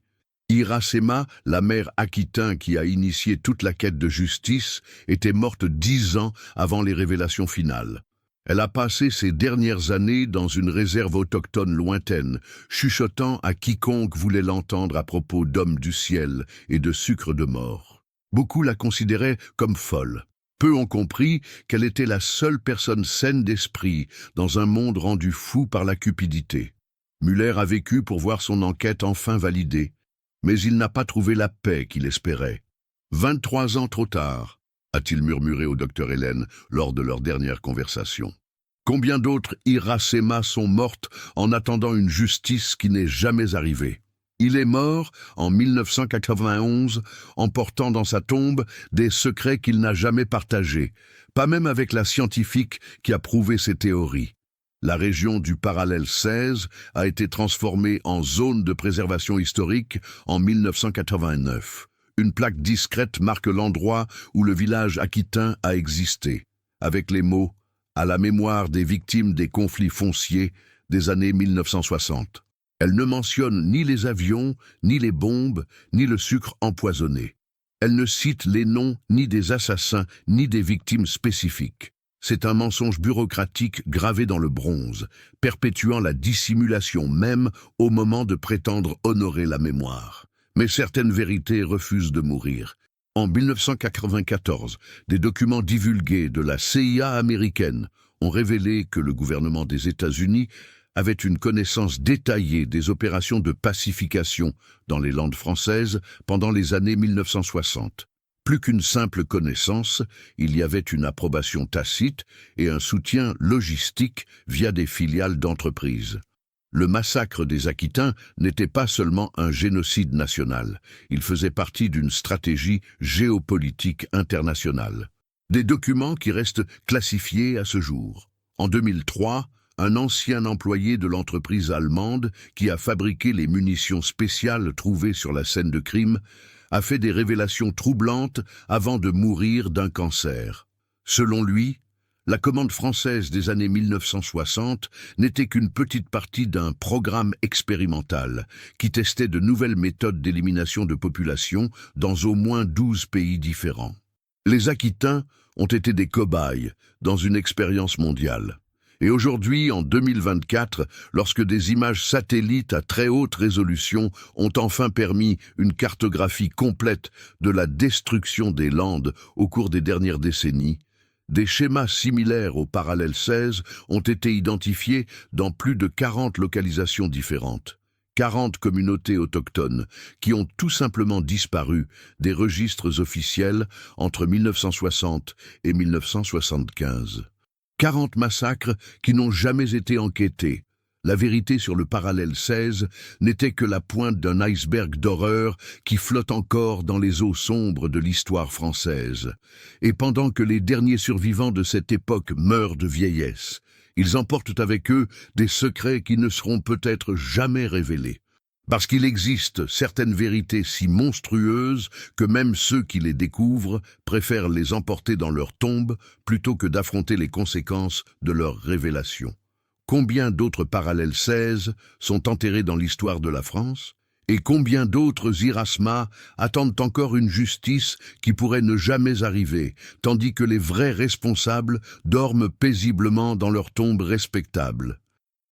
Iracema, la mère Aquitain qui a initié toute la quête de justice, était morte 10 ans avant les révélations finales. Elle a passé ses dernières années dans une réserve autochtone lointaine, chuchotant à quiconque voulait l'entendre à propos d'hommes du ciel et de sucre de mort. Beaucoup la considéraient comme folle. Peu ont compris qu'elle était la seule personne saine d'esprit dans un monde rendu fou par la cupidité. Muller a vécu pour voir son enquête enfin validée, mais il n'a pas trouvé la paix qu'il espérait. 23 ans trop tard, a-t-il murmuré au docteur Hélène lors de leur dernière conversation. Combien d'autres Iracema sont mortes en attendant une justice qui n'est jamais arrivée? Il est mort en 1991, emportant dans sa tombe des secrets qu'il n'a jamais partagés, pas même avec la scientifique qui a prouvé ses théories. La région du parallèle 16 a été transformée en zone de préservation historique en 1989. Une plaque discrète marque l'endroit où le village aquitain a existé, avec les mots « à la mémoire des victimes des conflits fonciers des années 1960 ». Elle ne mentionne ni les avions, ni les bombes, ni le sucre empoisonné. Elle ne cite les noms ni des assassins, ni des victimes spécifiques. C'est un mensonge bureaucratique gravé dans le bronze, perpétuant la dissimulation même au moment de prétendre honorer la mémoire. Mais certaines vérités refusent de mourir. En 1994, des documents divulgués de la CIA américaine ont révélé que le gouvernement des États-Unis avait une connaissance détaillée des opérations de pacification dans les Landes françaises pendant les années 1960. Plus qu'une simple connaissance, il y avait une approbation tacite et un soutien logistique via des filiales d'entreprises. Le massacre des Aquitains n'était pas seulement un génocide national, il faisait partie d'une stratégie géopolitique internationale. Des documents qui restent classifiés à ce jour. En 2003, un ancien employé de l'entreprise allemande qui a fabriqué les munitions spéciales trouvées sur la scène de crime a fait des révélations troublantes avant de mourir d'un cancer. Selon lui, la commande française des années 1960 n'était qu'une petite partie d'un programme expérimental qui testait de nouvelles méthodes d'élimination de population dans au moins 12 pays différents. Les Aquitains ont été des cobayes dans une expérience mondiale. Et aujourd'hui, en 2024, lorsque des images satellites à très haute résolution ont enfin permis une cartographie complète de la destruction des Landes au cours des dernières décennies, des schémas similaires au parallèle 16 ont été identifiés dans plus de 40 localisations différentes. 40 communautés autochtones qui ont tout simplement disparu des registres officiels entre 1960 et 1975. 40 massacres qui n'ont jamais été enquêtés. La vérité sur le parallèle 16 n'était que la pointe d'un iceberg d'horreur qui flotte encore dans les eaux sombres de l'histoire française. Et pendant que les derniers survivants de cette époque meurent de vieillesse, ils emportent avec eux des secrets qui ne seront peut-être jamais révélés. Parce qu'il existe certaines vérités si monstrueuses que même ceux qui les découvrent préfèrent les emporter dans leur tombe plutôt que d'affronter les conséquences de leurs révélations. Combien d'autres parallèles 16 sont enterrés dans l'histoire de la France? Et combien d'autres Irasma attendent encore une justice qui pourrait ne jamais arriver, tandis que les vrais responsables dorment paisiblement dans leurs tombes respectables?